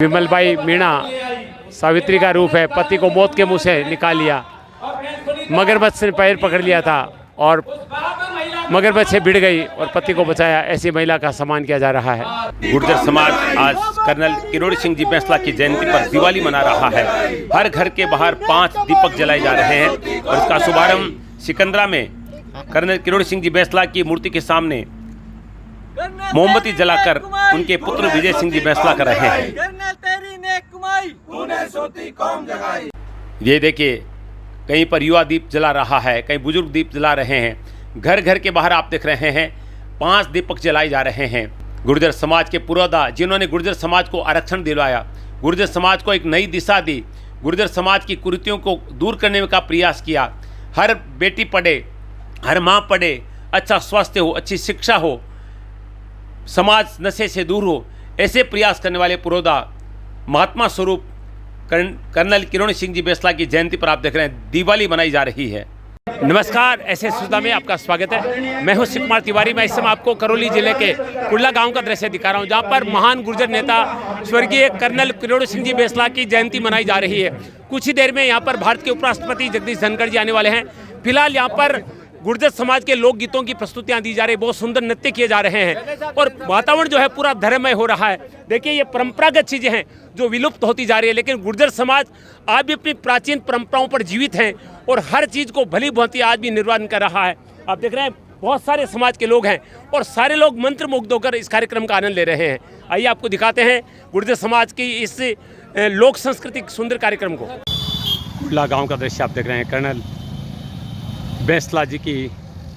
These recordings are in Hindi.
विमलबाई मीणा सावित्री का रूप है, पति को मौत के मुंह से निकाल लिया। मगरमच्छ ने पैर पकड़ लिया था और मगरमच्छ से भिड़ गई और पति को बचाया। ऐसी महिला का सम्मान किया जा रहा है। गुर्जर समाज आज कर्नल किरोड़ी सिंह जी बैंसला की जयंती पर दिवाली मना रहा है। हर घर के बाहर 5 दीपक जलाए जा रहे हैं और इसका शुभारंभ सिकंदरा में कर्नल किरोड़ी सिंह जी बैंसला की मूर्ति के सामने मोमबत्ती जलाकर उनके पुत्र विजय सिंह जी बैंसला कर रहे हैं। ये देखिए, कहीं पर युवा दीप जला रहा है, कहीं बुजुर्ग दीप जला रहे हैं। घर घर के बाहर आप देख रहे हैं 5 दीपक जलाए जा रहे हैं। गुर्जर समाज के पुरोधा जिन्होंने गुर्जर समाज को आरक्षण दिलवाया, गुर्जर समाज को एक नई दिशा दी, गुर्जर समाज की कुरीतियों को दूर करने का प्रयास किया। हर बेटी पढ़े, हर माँ पढ़े, अच्छा स्वास्थ्य हो, अच्छी शिक्षा हो, समाज नशे से दूर हो, ऐसे प्रयास करने वाले पुरोधा महात्मा स्वरूप कर्नल किरोड़ी सिंह जी बैंसला की जयंती पर आप देख रहे हैं दिवाली मनाई जा रही है। नमस्कार, ऐसे सुधा में आपका स्वागत है। मैं हूं शिव कुमार तिवारी। मैं इस समय आपको करौली जिले के कुल्ला गांव का दृश्य दिखा रहा हूं, जहां पर महान गुर्जर नेता स्वर्गीय कर्नल किरोड़ी सिंह जी बैंसला की जयंती मनाई जा रही है। कुछ ही देर में यहां पर भारत के उपराष्ट्रपति जगदीप धनखड़ जी आने वाले हैं। फिलहाल यहाँ पर गुर्जर समाज के लोकगीतों की प्रस्तुतियां दी जा रही है, बहुत सुंदर नृत्य किए जा रहे हैं और वातावरण जो है पूरा धर्ममय हो रहा है। देखिए, ये परंपरागत चीज़ें हैं जो विलुप्त होती जा रही है, लेकिन गुर्जर समाज आज भी अपनी प्राचीन परंपराओं पर जीवित हैं और हर चीज़ को भली भांति आज भी निर्वहन कर रहा है। आप देख रहे हैं बहुत सारे समाज के लोग हैं और सारे लोग मंत्रमुग्ध होकर इस कार्यक्रम का आनंद ले रहे हैं। आइए आपको दिखाते हैं गुर्जर समाज की इस लोक सांस्कृतिक सुंदर कार्यक्रम को। कुल्ला गाँव का दृश्य आप देख रहे हैं। कर्नल बैंसला जी की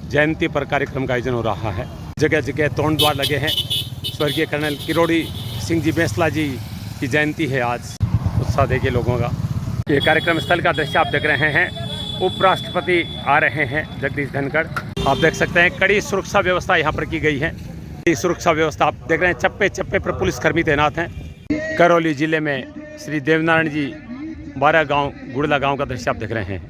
जयंती पर कार्यक्रम का आयोजन हो रहा है। जगह जगह तोरण द्वार लगे हैं। स्वर्गीय कर्नल किरोड़ी सिंह जी बैंसला जी की जयंती है आज। उत्साह देखिए लोगों का। ये कार्यक्रम स्थल का दृश्य आप देख रहे हैं। उपराष्ट्रपति आ रहे हैं जगदीप धनखड़। आप देख सकते हैं कड़ी सुरक्षा व्यवस्था यहाँ पर की गई है। कड़ी सुरक्षा व्यवस्था आप देख रहे हैं, चप्पे चप्पे पर पुलिसकर्मी तैनात हैं। करौली जिले में श्री देवनारायण जी 12 गाँव गुड़ला गाँव का दृश्य आप देख रहे हैं।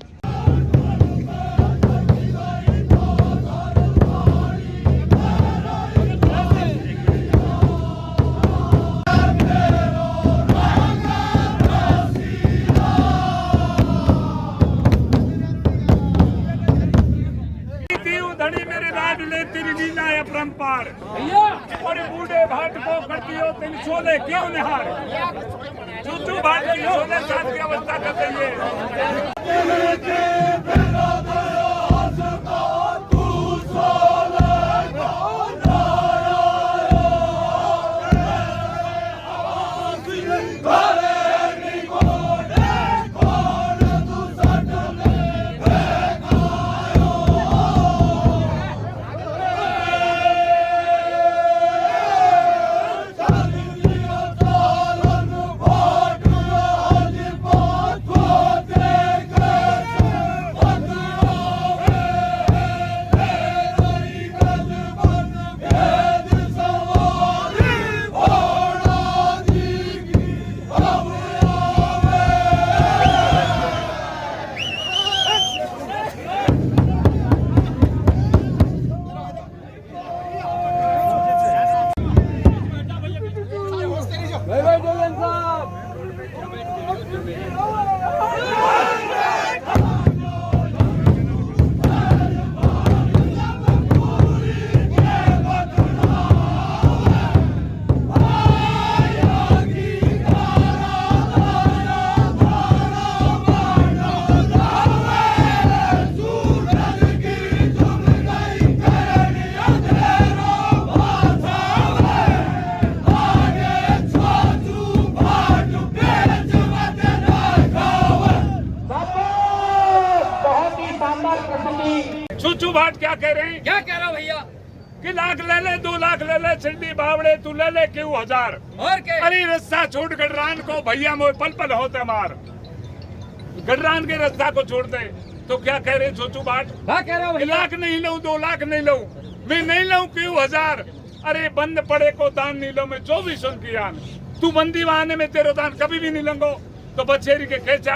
परंपार और बूढ़े भाट को करती हो तीन छोले क्यों निहार, चूचू भाट की छोले साथ की अवस्था कर देंगे। चूचू भाट क्या कह रहे हैं? क्या कह रहा भैया कि लाख ले ले 2 लाख ले ले सिंधी बावड़े तू ले ले क्यों 1000 और क्या? अरे रस्सा छोड़ गडरान को भैया मोह पल पल होते मार। गडरान के रास्ता को छोड़ दे तो क्या कह रहे चूचू भाट? क्या कह रहा भैया? 1 लाख नहीं लूं 2 लाख नहीं लूं, मैं नहीं लूं क्यों 1000। अरे बंद पड़े को दान नहीं लो, मैं 24 की आन। तू बंदी बहाने में तेरो दान कभी भी नहीं लंगो तो बछेरी के खेचा।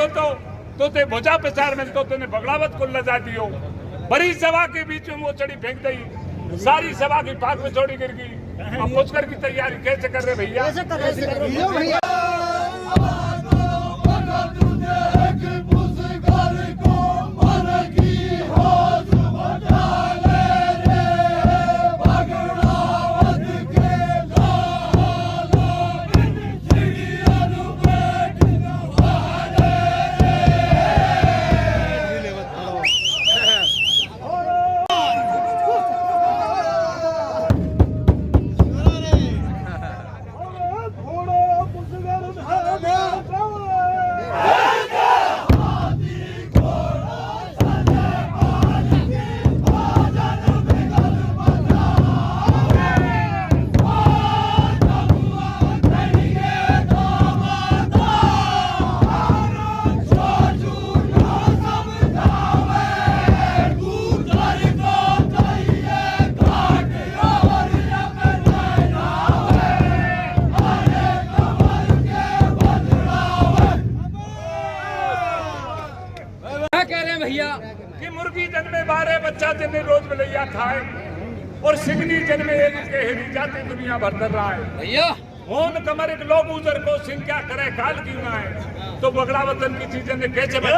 तो ते भुजा प्रचार में तो तेने बगड़ावत को लजा दियो। बड़ी सभा के बीच में वो चढ़ी फेंक दी, सारी सभा की पाक में छोड़ी गिर गई। अब पुष्कर की तैयारी कैसे कर रहे भैया? कि मुर्गी जन्मे 12 बच्चा जिन्हें रोज मिलैया खाए और सिगनी जन्मे एक के हेरी जाते दुनिया भर कर रहा है भैया। होन कमर एक लोग उजर को सिंह क्या करे काल क्यों ना है, तो बगड़ा वतन की चीजें ने कैसे बता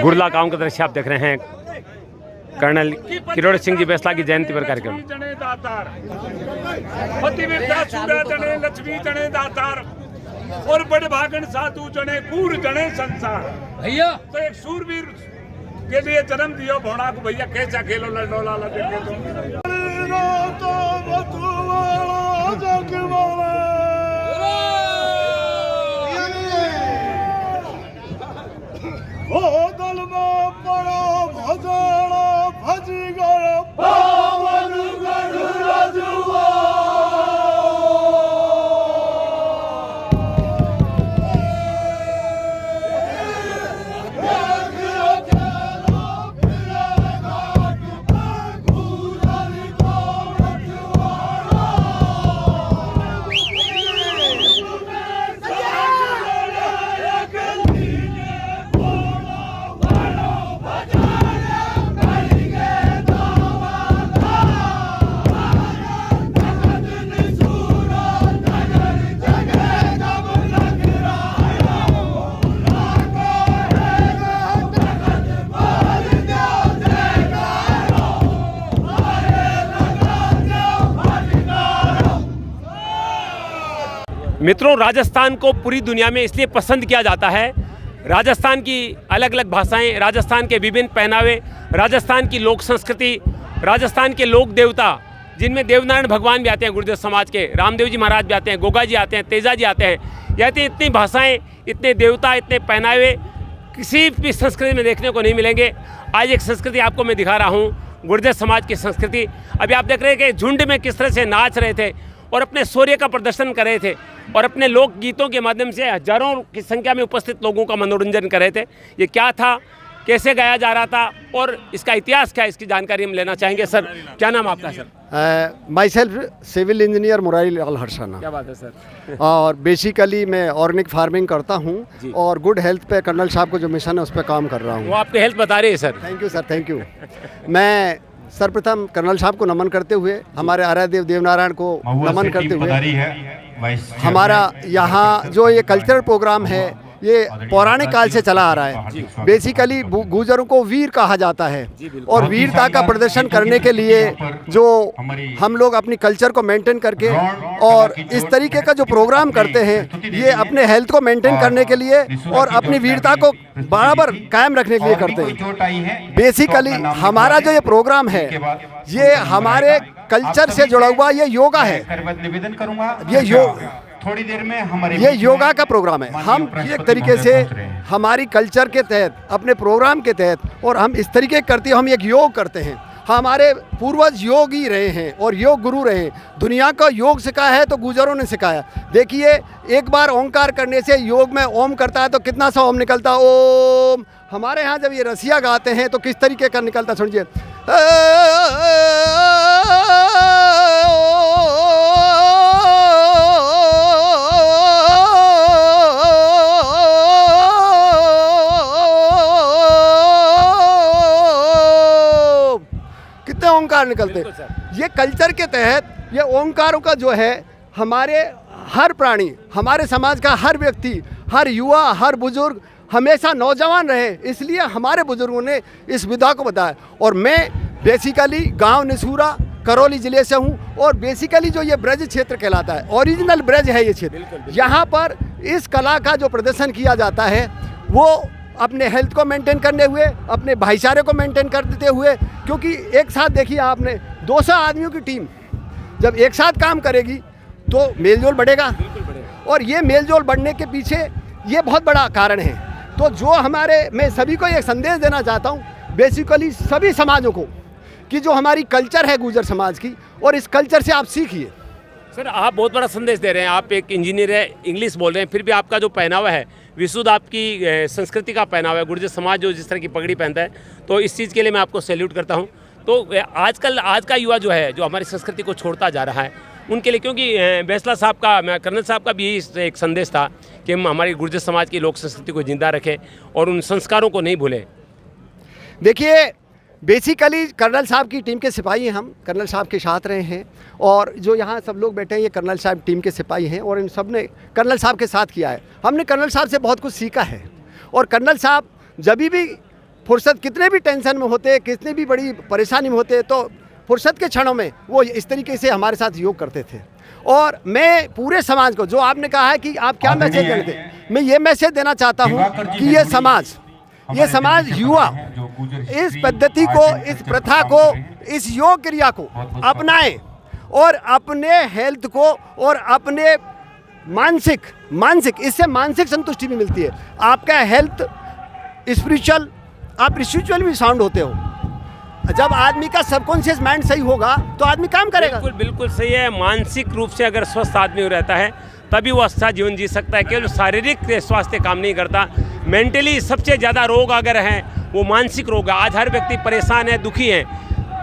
गुरला गांव का दृश्य आप देख रहे हैं। कर्नल किरोड़ सिंह जी बैसला की जयंती पर कार्यक्रम। जने दातार पतिव्रता सूरा जने लक्ष्मी जने दातार और बड़े भागन साधु जने कूर जने संसार भैया। तो एक सूरवीर के लिए जन्म दियो भोड़ा को भैया, कैसा खेलो लडोला लगे दल में बड़ा भजड़ा भज गया पावन गढ़ रजुआ। मित्रों, राजस्थान को पूरी दुनिया में इसलिए पसंद किया जाता है। राजस्थान की अलग अलग भाषाएं, राजस्थान के विभिन्न पहनावे, राजस्थान की लोक संस्कृति, राजस्थान के लोक देवता जिनमें देवनारायण भगवान भी आते हैं, गुरुदेव समाज के रामदेव जी महाराज भी आते हैं, गोगा जी आते हैं, तेजा जी आते हैं। यानी इतनी भाषाएं, इतने देवता, इतने पहनावे किसी भी संस्कृति में देखने को नहीं मिलेंगे। आज एक संस्कृति आपको मैं दिखा रहा हूँ, गुरुदेव समाज की संस्कृति। अभी आप देख रहे हैं कि झुंड में किस तरह से नाच रहे थे और अपने शौर्य का प्रदर्शन कर रहे थे और अपने लोक गीतों के माध्यम से हजारों की संख्या में उपस्थित लोगों का मनोरंजन कर रहे थे। ये क्या था? कैसे गाया जा रहा था और इसका इतिहास क्या है, इसकी जानकारी हम लेना चाहेंगे। सर क्या नाम आपका sir? Myself civil engineer Murari Lal Harshana. क्या बात है सर। और बेसिकली मैं ऑर्गेनिक फार्मिंग करता हूँ और गुड हेल्थ पे कर्नल साहब को जो मिशन है उस पर काम कर रहा हूँ। वो आपकी हेल्थ बता रही है sir. Thank you sir, thank you. मैं सर्वप्रथम कर्नल साहब को नमन करते हुए, हमारे आराध्य देवनारायण को नमन करते हुए, हमारा यहाँ जो ये कल्चरल प्रोग्राम है ये पौराणिक काल से चला आ रहा है। बेसिकली गुर्जरों को वीर कहा जाता है और वीरता का प्रदर्शन करने के लिए जो हम लोग अपनी कल्चर को मेंटेन करके और इस तरीके का जो प्रोग्राम करते हैं ये अपने हेल्थ को मेंटेन करने के लिए और अपनी वीरता को बराबर कायम रखने के लिए करते हैं। बेसिकली हमारा जो ये प्रोग्राम है ये हमारे कल्चर से जुड़ा हुआ ये योगा है। निवेदन करूंगा ये थोड़ी देर में हमारे ये योगा का प्रोग्राम है। हम एक तरीके से हमारी कल्चर के तहत अपने प्रोग्राम के तहत और हम इस तरीके करते हैं, हम एक योग करते हैं। हमारे पूर्वज योगी रहे हैं और योग गुरु रहे हैं। दुनिया का योग सिखाया है तो गुर्जरों ने सिखाया। देखिए एक बार ओंकार करने से योग में ओम करता है तो कितना सा ओम निकलता है, ओम। हमारे यहाँ जब ये रसिया गाते हैं तो किस तरीके का निकलता, सुनिए। कितने ओंकार निकलते। ये कल्चर के तहत ये ओंकारों का जो है हमारे हर प्राणी, हमारे समाज का हर व्यक्ति, हर युवा, हर बुजुर्ग हमेशा नौजवान रहे, इसलिए हमारे बुजुर्गों ने इस विधा को बताया। और मैं बेसिकली गांव निसूरा करौली ज़िले से हूं और बेसिकली जो ये ब्रज क्षेत्र कहलाता है, ओरिजिनल ब्रज है ये क्षेत्र। यहाँ पर इस कला का जो प्रदर्शन किया जाता है वो अपने हेल्थ को मेंटेन करने हुए, अपने भाईचारे को मेंटेन करते हुए, क्योंकि एक साथ देखिए आपने 200 आदमियों की टीम जब एक साथ काम करेगी तो मेलजोल बढ़ेगा और ये मेलजोल बढ़ने के पीछे ये बहुत बड़ा कारण है। तो जो मैं सभी को एक संदेश देना चाहता हूँ, बेसिकली सभी समाजों को, कि जो हमारी कल्चर है गुर्जर समाज की, और इस कल्चर से आप सीखिए। सर आप बहुत बड़ा संदेश दे रहे हैं। आप एक इंजीनियर है, इंग्लिश बोल रहे हैं, फिर भी आपका जो पहनावा है विशुद्ध आपकी संस्कृति का पहनावा है। गुर्जर समाज जो जिस तरह की पगड़ी पहनता है, तो इस चीज़ के लिए मैं आपको सैल्यूट करता हूँ। तो आज का युवा जो है, जो हमारी संस्कृति को छोड़ता जा रहा है, उनके लिए, क्योंकि बैसला साहब का, कर्नल साहब का भी यही एक संदेश था कि हम हमारी गुर्जर समाज की लोक संस्कृति को जिंदा रखें और उन संस्कारों को नहीं भूलें। देखिए बेसिकली कर्नल साहब की टीम के सिपाही हैं, हम कर्नल साहब के साथ रहे हैं और जो यहाँ सब लोग बैठे हैं ये कर्नल साहब टीम के सिपाही हैं और इन सब ने कर्नल साहब के साथ किया है। हमने कर्नल साहब से बहुत कुछ सीखा है और कर्नल साहब जब भी फुर्सत, कितने भी टेंशन में होते, कितनी भी बड़ी परेशानी में होते, तो फुर्सत के क्षणों में वो इस तरीके से हमारे साथ योग करते थे। और मैं पूरे समाज को, जो आपने कहा है कि आप क्या मैसेज देते थे, मैं ये मैसेज देना चाहता हूँ कि ये समाज युवा इस पद्धति को, इस प्रथा को, इस योग क्रिया को अपनाएं और अपने हेल्थ को और अपने मानसिक इससे मानसिक संतुष्टि भी मिलती है। आपका हेल्थ स्पिरिचुअल, आप स्पिरिचुअल भी साउंड होते हो। जब आदमी का सबकॉन्शियस माइंड सही होगा तो आदमी काम करेगा। बिल्कुल सही है। मानसिक रूप से अगर स्वस्थ आदमी रहता है तभी वो अच्छा जीवन जी सकता है। केवल शारीरिक स्वास्थ्य काम नहीं करता, मेंटली सबसे ज़्यादा रोग अगर हैं वो मानसिक रोग है। आज हर व्यक्ति परेशान है, दुखी है।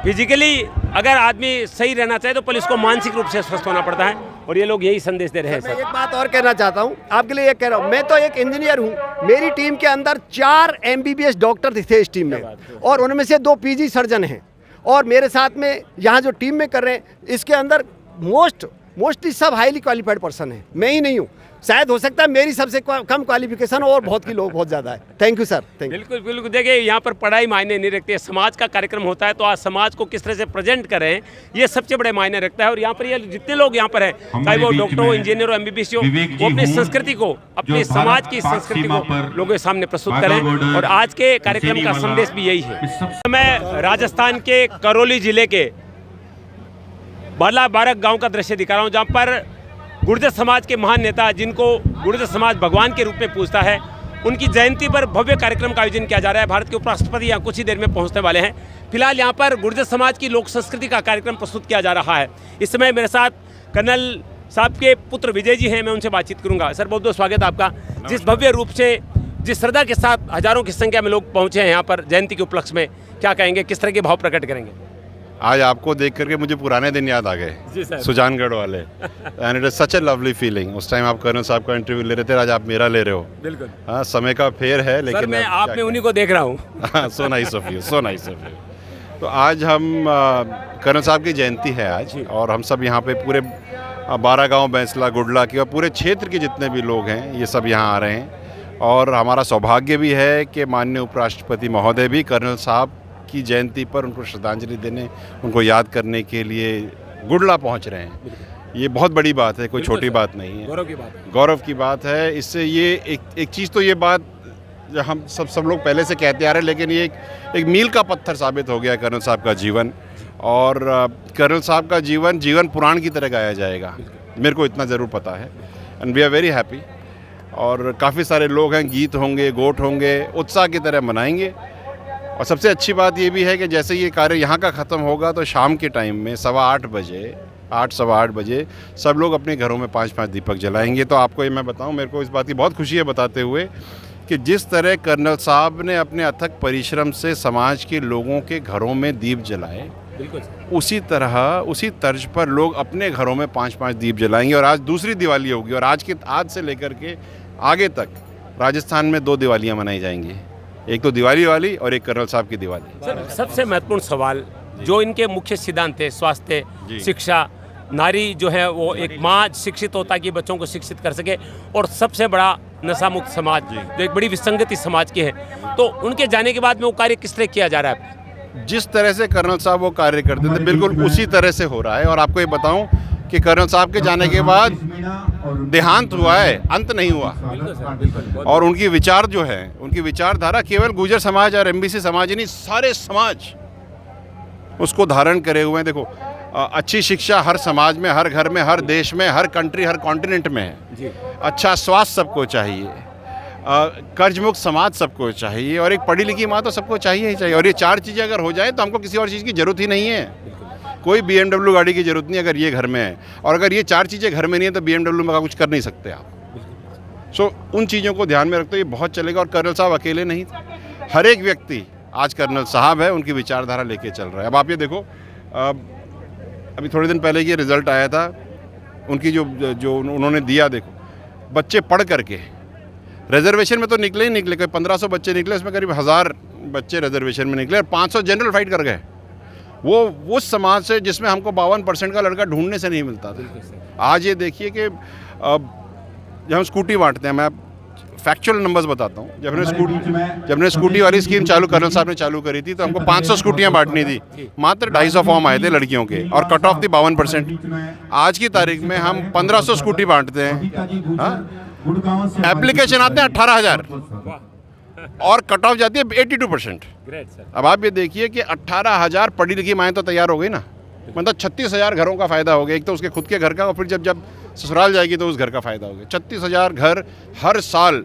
फिजिकली अगर आदमी सही रहना चाहे तो पहले उसको मानसिक रूप से स्वस्थ होना पड़ता है और ये लोग यही संदेश दे रहे हैं। मैं एक बात और कहना चाहता हूँ आपके लिए, कह रहा हूँ, मैं तो एक इंजीनियर हूँ, मेरी टीम के अंदर 4 MBBS डॉक्टर थे इस टीम में और उनमें से 2 PG सर्जन हैं और मेरे साथ में यहाँ जो टीम में कर रहे हैं इसके अंदर मोस्टली सब हाईली क्वालिफाइड पर्सन है। मैं ही नहीं हूँ, शायद हो सकता है मेरी सबसे कम क्वालिफिकेशन और बहुत की लोग बहुत ज़्यादा है। Thank you sir, thank you. बिल्कुल देखिए यहाँ पर पढ़ाई मायने नहीं रखती है। समाज का कार्यक्रम होता है तो आज समाज को किस तरह से प्रेजेंट करें ये सबसे बड़े मायने रखता है। और यहाँ पर ये जितने लोग यहाँ पर हैं, चाहे वो डॉक्टर हो, इंजीनियर हो, MBBS हो, वो अपनी संस्कृति को, अपनी समाज की संस्कृति को लोगों के सामने प्रस्तुत करें और आज के कार्यक्रम का संदेश भी यही है। मैं राजस्थान के करौली जिले के बालाबारक गांव का दृश्य दिखा रहा हूं, जहां पर गुर्जर समाज के महान नेता, जिनको गुर्जर समाज भगवान के रूप में पूजता है, उनकी जयंती पर भव्य कार्यक्रम का आयोजन किया जा रहा है। भारत के उपराष्ट्रपति यहाँ कुछ ही देर में पहुंचने वाले हैं। फिलहाल यहाँ पर गुर्जर समाज की लोक संस्कृति का कार्यक्रम प्रस्तुत किया जा रहा है। इस समय मेरे साथ कर्नल साहब के पुत्र विजय जी हैं, मैं उनसे बातचीत करूँगा। सर बहुत बहुत स्वागत आपका। जिस भव्य रूप से जिस श्रद्धा के साथ हजारों की संख्या में लोग पहुंचे हैं यहाँ पर जयंती के उपलक्ष्य में, क्या कहेंगे, किस तरह के भाव प्रकट करेंगे? आज आपको देख करके मुझे पुराने दिन याद आ जी गए, सर। सुजानगढ़ वाले। And it is such A lovely feeling. उस टाइम आप कर्नल साहब का इंटरव्यू ले रहे थे, आज आप मेरा ले रहे हो। बिल्कुल हाँ, समय का फेर है, सर, लेकिन मैं आप में उन्हीं को देख रहा हूँ। So nice of you, so nice of you. तो आज हम कर्नल साहब की जयंती है आज, और हम सब यहाँ पे पूरे 12 गांव, बैंसला, गुडला की और पूरे क्षेत्र के जितने भी लोग हैं ये सब यहाँ आ रहे हैं। और हमारा सौभाग्य भी है कि माननीय उपराष्ट्रपति महोदय भी कर्नल साहब की जयंती पर उनको श्रद्धांजलि देने, उनको याद करने के लिए गुडला पहुँच रहे हैं। ये बहुत बड़ी बात है, कोई छोटी बात नहीं है, गौरव की बात है। गौरव की बात है। इससे ये एक चीज़ तो ये बात जो हम सब लोग पहले से कहते आ रहे हैं, लेकिन ये एक मील का पत्थर साबित हो गया है कर्नल साहब का जीवन। और कर्नल साहब का जीवन पुराण की तरह गाया जाएगा, मेरे को इतना ज़रूर पता है। And we are very happy. और काफ़ी सारे लोग हैं, गीत होंगे, गोट होंगे, उत्साह की तरह मनाएंगे। और सबसे अच्छी बात ये भी है कि जैसे ये कार्य यहाँ का ख़त्म होगा तो शाम के टाइम में 8:15 बजे, 8-8:15 बजे सब लोग अपने घरों में 5-5 दीपक जलाएंगे। तो आपको ये मैं बताऊँ, मेरे को इस बात की बहुत खुशी है बताते हुए कि जिस तरह कर्नल साहब ने अपने अथक परिश्रम से समाज के लोगों के घरों में दीप जलाए, उसी तरह, उसी तर्ज पर लोग अपने घरों में 5-5 दीप जलाएंगे। और आज दूसरी दिवाली होगी, और आज से लेकर के आगे तक राजस्थान में 2 दिवालियाँ मनाई जाएंगी, एक तो दिवाली वाली और एक कर्नल साहब की दिवाली। सर, सबसे महत्वपूर्ण सवाल, जो इनके मुख्य सिद्धांत थे, स्वास्थ्य, शिक्षा, नारी जो है वो एक माँ शिक्षित हो ताकि बच्चों को शिक्षित कर सके, और सबसे बड़ा नशा मुक्त समाज, जो एक बड़ी विसंगति समाज की है, तो उनके जाने के बाद में वो कार्य किस तरह किया जा रहा है? जिस तरह से कर्नल साहब वो कार्य करते थे बिल्कुल उसी तरह से हो रहा है। और आपको ये बताऊं कि कर्नल साहब के जाने के बाद देहांत हुआ है, अंत नहीं हुआ। और उनकी विचार जो है, उनकी विचारधारा केवल गुर्जर समाज और एमबीसी समाज ही नहीं, सारे समाज उसको धारण करे हुए हैं। देखो, अच्छी शिक्षा हर समाज में, हर घर में, हर देश में, हर कंट्री, हर कॉन्टिनेंट में है। अच्छा स्वास्थ्य सबको चाहिए, कर्ज मुक्त समाज सबको चाहिए, और एक पढ़ी लिखी माँ तो सबको चाहिए ही चाहिए। और ये 4 चीज़ें अगर हो जाए तो हमको किसी और चीज़ की ज़रूरत ही नहीं है। कोई BMW गाड़ी की ज़रूरत नहीं अगर ये घर में है, और अगर ये 4 चीज़ें घर में नहीं है तो BMW में कुछ कर नहीं सकते आप। सो उन चीज़ों को ध्यान में रखते हुए बहुत चलेगा। और कर्नल साहब अकेले नहीं, हर एक व्यक्ति आज कर्नल साहब है, उनकी विचारधारा लेके चल रहा है। अब आप ये देखो, अभी थोड़े दिन पहले ये रिज़ल्ट आया था उनकी, जो उन्होंने दिया, देखो बच्चे पढ़ करके रिजर्वेशन में तो निकले ही निकले, कोई 1500 बच्चे निकले, उसमें करीब 1000 बच्चे रिजर्वेशन में निकले और 500 जनरल फाइट कर गए। वो उस समाज से जिसमें हमको 52% का लड़का ढूंढने से नहीं मिलता था। आज ये देखिए कि जब हम स्कूटी बांटते हैं, मैं फैक्चुअल नंबर्स बताता हूँ, जब हमने स्कूटी वाली स्कीम चालू कर्नल साहब ने चालू करी थी तो हमको 500 स्कूटियाँ बांटनी थी, मात्र 250 फॉर्म आए थे लड़कियों के, और कट ऑफ थी 52%। आज की तारीख में हम 1500 स्कूटी बांटते हैं, एप्लीकेशन आते हैं 18,000 और कट ऑफ जाती है 82%। अब आप ये देखिए कि 18,000 पढ़ी लिखी माएँ तो तैयार हो गई ना, मतलब 36,000 घरों का फ़ायदा हो गया। एक तो उसके खुद के घर का, और फिर जब ससुराल जाएगी तो उस घर का फ़ायदा हो गया। 36,000 घर हर साल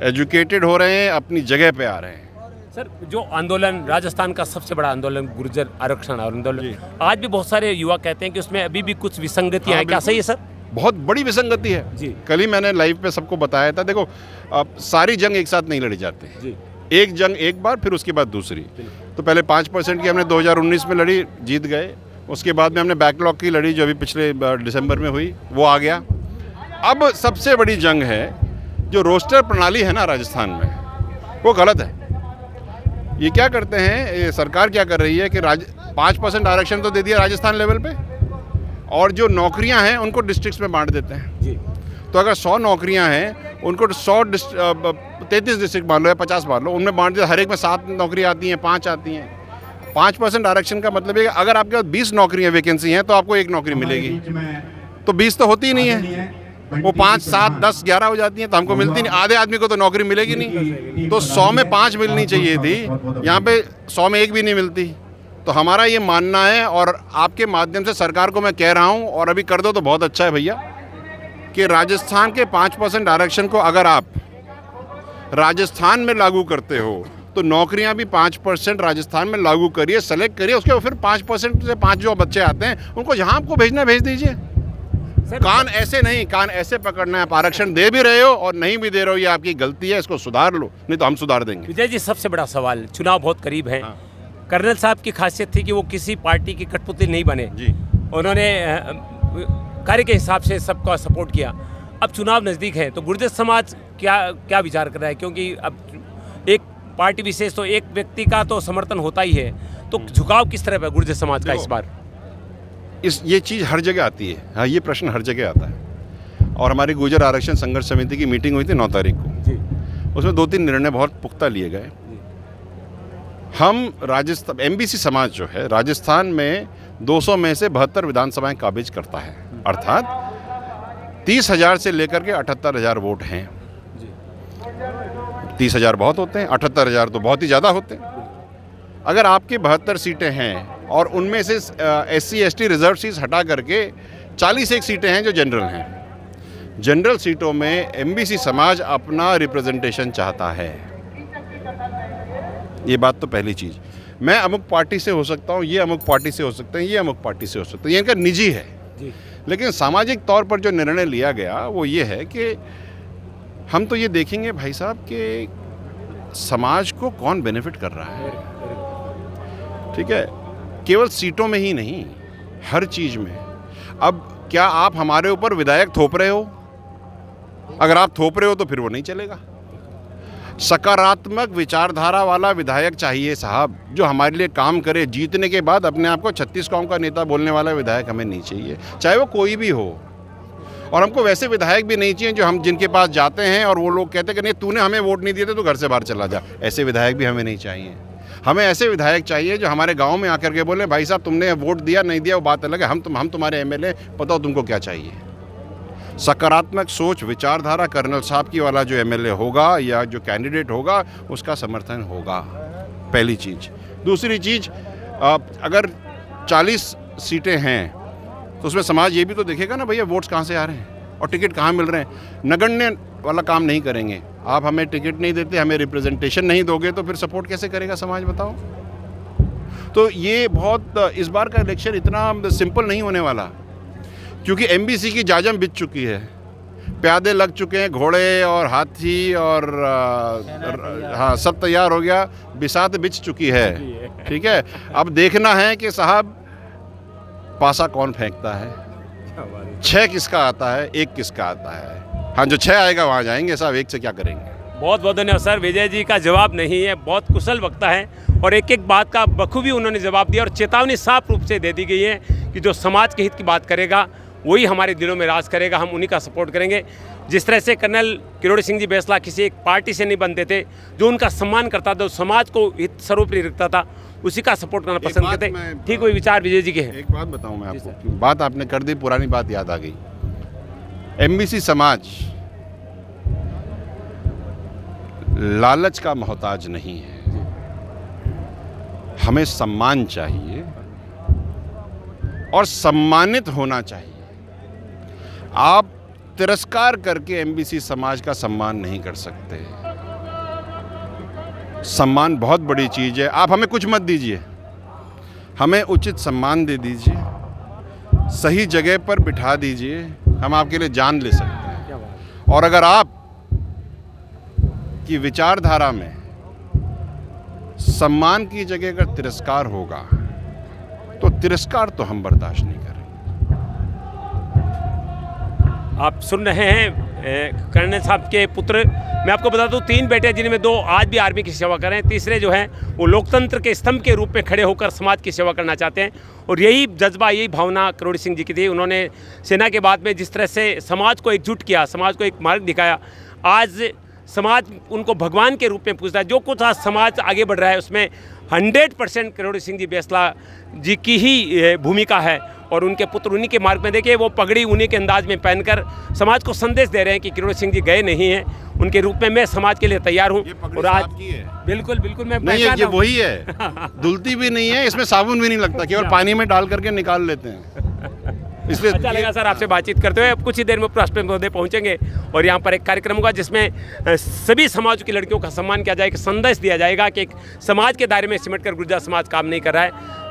एजुकेटेड हो रहे हैं, अपनी जगह पे आ रहे हैं। सर, जो आंदोलन, राजस्थान का सबसे बड़ा आंदोलन गुर्जर आरक्षण आंदोलन, आज भी बहुत सारे युवा कहते हैं कि उसमें अभी भी कुछ विसंगतियाँ हैं, क्या सही है सर? बहुत बड़ी विसंगति है जी। कल ही मैंने लाइव पे सबको बताया था। देखो, सारी जंग एक साथ नहीं लड़ी जाती जी। एक जंग एक बार, फिर उसके बाद दूसरी। तो पहले 5% की हमने 2019 में लड़ी, जीत गए। उसके बाद में हमने बैकलॉग की लड़ी, जो अभी पिछले दिसंबर में हुई, वो आ गया। अब सबसे बड़ी जंग है जो रोस्टर प्रणाली है ना राजस्थान में, वो गलत है। ये क्या करते हैं, ये सरकार क्या कर रही है कि 5% आरक्षण तो दे दिया राजस्थान लेवल पे, और जो नौकरियां हैं उनको डिस्ट्रिक्ट्स में बांट देते हैं जी। तो अगर 100 नौकरियां हैं, उनको 33 डिस्ट्रिक्ट मान लो या 50 मान लो, उनमें बांट दिया। हर एक में 7 नौकरी आती हैं, 5 आती हैं। 5% आरक्षण का मतलब है कि अगर आपके पास 20 नौकरियां वैकेंसी हैं तो आपको 1 नौकरी मिलेगी। तो 20 तो होती ही नहीं है, वो 5, 7, 10, 11 हो जाती हैं, तो हमको मिलती नहीं। आधे आदमी को तो नौकरी मिलेगी नहीं। तो 100 में 5 मिलनी चाहिए थी, यहाँ पे 100 में 1 भी नहीं मिलती। तो हमारा ये मानना है, और आपके माध्यम से सरकार को मैं कह रहा हूँ, और अभी कर दो तो बहुत अच्छा है भैया, कि राजस्थान के 5% आरक्षण को अगर आप राजस्थान में लागू करते हो तो नौकरियां भी 5% राजस्थान में लागू करिए, सेलेक्ट करिए, उसके फिर 5% से 5 जो बच्चे आते हैं उनको जहां आपको भेजना भेज दीजिए। कान ऐसे नहीं, कान ऐसे पकड़ना है। आप आरक्षण दे भी रहे हो और नहीं भी दे रहे हो, ये आपकी गलती है, इसको सुधार लो, नहीं तो हम सुधार देंगे। विजय जी, सबसे बड़ा सवाल, चुनाव बहुत करीब है। हाँ। कर्नल साहब की खासियत थी कि वो किसी पार्टी की कठपुतली नहीं बने जी। उन्होंने कार्य के हिसाब से सबका सपोर्ट किया। अब चुनाव नज़दीक है तो गुर्जर समाज क्या विचार कर रहा है, क्योंकि अब एक पार्टी विशेष तो एक व्यक्ति का तो समर्थन होता ही है, तो झुकाव किस तरह पर गुर्जर समाज का इस बार? ये चीज़ हर जगह आती है। हाँ, ये प्रश्न हर जगह आता है। और हमारी गुर्जर आरक्षण संघर्ष समिति की मीटिंग हुई थी 9 तारीख को जी। उसमें 2-3 निर्णय बहुत पुख्ता लिए गए। हम राजस्थान, एमबीसी समाज जो है राजस्थान में 200 में से 72 विधानसभाएं काबिज करता है, अर्थात 30,000 से लेकर के 78,000 वोट हैं। 30,000 बहुत होते हैं, 78,000 तो बहुत ही ज़्यादा होते हैं। अगर आपके 72 सीटें हैं और उनमें से SC ST रिजर्व सीट्स हटा करके 41 सीटें हैं जो जनरल हैं। जनरल सीटों में एमबीसी समाज अपना रिप्रेजेंटेशन चाहता है। ये बात तो पहली चीज़। मैं अमुक पार्टी से हो सकता हूँ, ये अमुक पार्टी से हो सकते हैं, ये अमुक पार्टी से हो सकते हैं, ये इनका निजी है। लेकिन सामाजिक तौर पर जो निर्णय लिया गया वो ये है कि हम तो ये देखेंगे भाई साहब कि समाज को कौन बेनिफिट कर रहा है। ठीक है, केवल सीटों में ही नहीं, हर चीज़ में। अब क्या आप हमारे ऊपर विधायक थोप रहे हो? अगर आप थोप रहे हो तो फिर वो नहीं चलेगा। सकारात्मक विचारधारा वाला विधायक चाहिए साहब, जो हमारे लिए काम करे। जीतने के बाद अपने आप को 36 कौम का नेता बोलने वाला विधायक हमें नहीं चाहिए, चाहे वो कोई भी हो। और हमको वैसे विधायक भी नहीं चाहिए जो हम जिनके पास जाते हैं और वो लोग कहते हैं कि नहीं तूने हमें वोट नहीं दिए थे तो घर से बाहर चला जा। ऐसे विधायक भी हमें नहीं चाहिए। हमें ऐसे विधायक चाहिए जो हमारे गांव में आकर के बोले भाई साहब तुमने वोट दिया नहीं दिया वो बात अलग है, हम तुम्हारे MLA, बताओ तुमको क्या चाहिए। सकारात्मक सोच विचारधारा कर्नल साहब की वाला जो MLA होगा या जो कैंडिडेट होगा उसका समर्थन होगा, पहली चीज़। दूसरी चीज़, अगर 40 सीटें हैं तो उसमें समाज ये भी तो देखेगा ना भैया वोट्स कहाँ से आ रहे हैं और टिकट कहाँ मिल रहे हैं। नगण्य वाला काम नहीं करेंगे। आप हमें टिकट नहीं देते, हमें रिप्रेजेंटेशन नहीं दोगे तो फिर सपोर्ट कैसे करेगा समाज, बताओ। तो ये बहुत, इस बार का इलेक्शन इतना सिंपल नहीं होने वाला, क्योंकि एमबीसी की जाजम बिछ चुकी है। प्यादे लग चुके हैं, घोड़े और हाथी और हाँ सब तैयार हो गया, बिसात बिछ चुकी है। ठीक है, अब देखना है कि साहब पासा कौन फेंकता है, 6 किसका आता है, 1 किसका आता है। हाँ, जो 6 आएगा वहाँ जाएंगे साहब, 1 से क्या करेंगे। बहुत बहुत धन्यवाद सर। विजय जी का जवाब नहीं है, बहुत कुशल वक्ता है और एक एक बात का बखूबी उन्होंने जवाब दिया और चेतावनी साफ रूप से दे दी गई है कि जो समाज के हित की बात करेगा वही हमारे दिलों में राज करेगा, हम उन्हीं का सपोर्ट करेंगे। जिस तरह से कर्नल किरोड़ी सिंह जी बैसला किसी एक पार्टी से नहीं बनते थे, जो उनका सम्मान करता था, समाज को हित सर्वोपरि रखता था, उसी का सपोर्ट करना पसंद करते। ठीक वही विचार विजय जी के हैं। एक बात बताऊं मैं आपको, बात आपने कर दी, पुरानी बात याद आ गई। एमबीसी समाज लालच का मोहताज नहीं है। हमें सम्मान चाहिए और सम्मानित होना चाहिए। आप तिरस्कार करके एमबीसी समाज का सम्मान नहीं कर सकते। सम्मान बहुत बड़ी चीज़ है। आप हमें कुछ मत दीजिए, हमें उचित सम्मान दे दीजिए, सही जगह पर बिठा दीजिए, हम आपके लिए जान ले सकते हैं। और अगर आप की विचारधारा में सम्मान की जगह अगर तिरस्कार होगा तो तिरस्कार तो हम बर्दाश्त नहीं करेंगे। आप सुन रहे हैं कर्नल साहब के पुत्र। मैं आपको बता दूं 3 बेटे जिनमें 2 आज भी आर्मी की सेवा कर रहे हैं, तीसरे जो हैं वो लोकतंत्र के स्तंभ के रूप में खड़े होकर समाज की सेवा करना चाहते हैं। और यही जज्बा, यही भावना किरोड़ी सिंह जी की थी। उन्होंने सेना के बाद में जिस तरह से समाज को एकजुट किया, समाज को एक मार्ग दिखाया, आज समाज उनको भगवान के रूप में पूछता है। जो कुछ आज समाज आगे बढ़ रहा है उसमें 100% किरोड़ी सिंह जी बैसला जी की ही भूमिका है और उनके पुत्र उन्हीं के मार्ग में। देखिए वो पगड़ी उन्हीं के अंदाज में पहनकर समाज को संदेश दे रहे हैं कि किरोड़ी सिंह जी गए नहीं हैं, उनके रूप में मैं समाज के लिए तैयार हूँ। और आज बिल्कुल बिल्कुल मैं नहीं, ये वही है, धुलती भी नहीं है, इसमें साबुन भी नहीं लगता, केवल पानी में डाल करके निकाल लेते हैं। इसलिए अच्छा लगा सर आपसे बातचीत करते हुए। अब कुछ ही देर में राष्ट्रपति महोदय पहुंचेंगे और यहाँ पर एक कार्यक्रम होगा जिसमें सभी समाज की लड़कियों का सम्मान किया जाएगा, संदेश दिया जाएगा कि एक समाज के दायरे में सिमटकर गुर्जर समाज काम नहीं कर रहा है।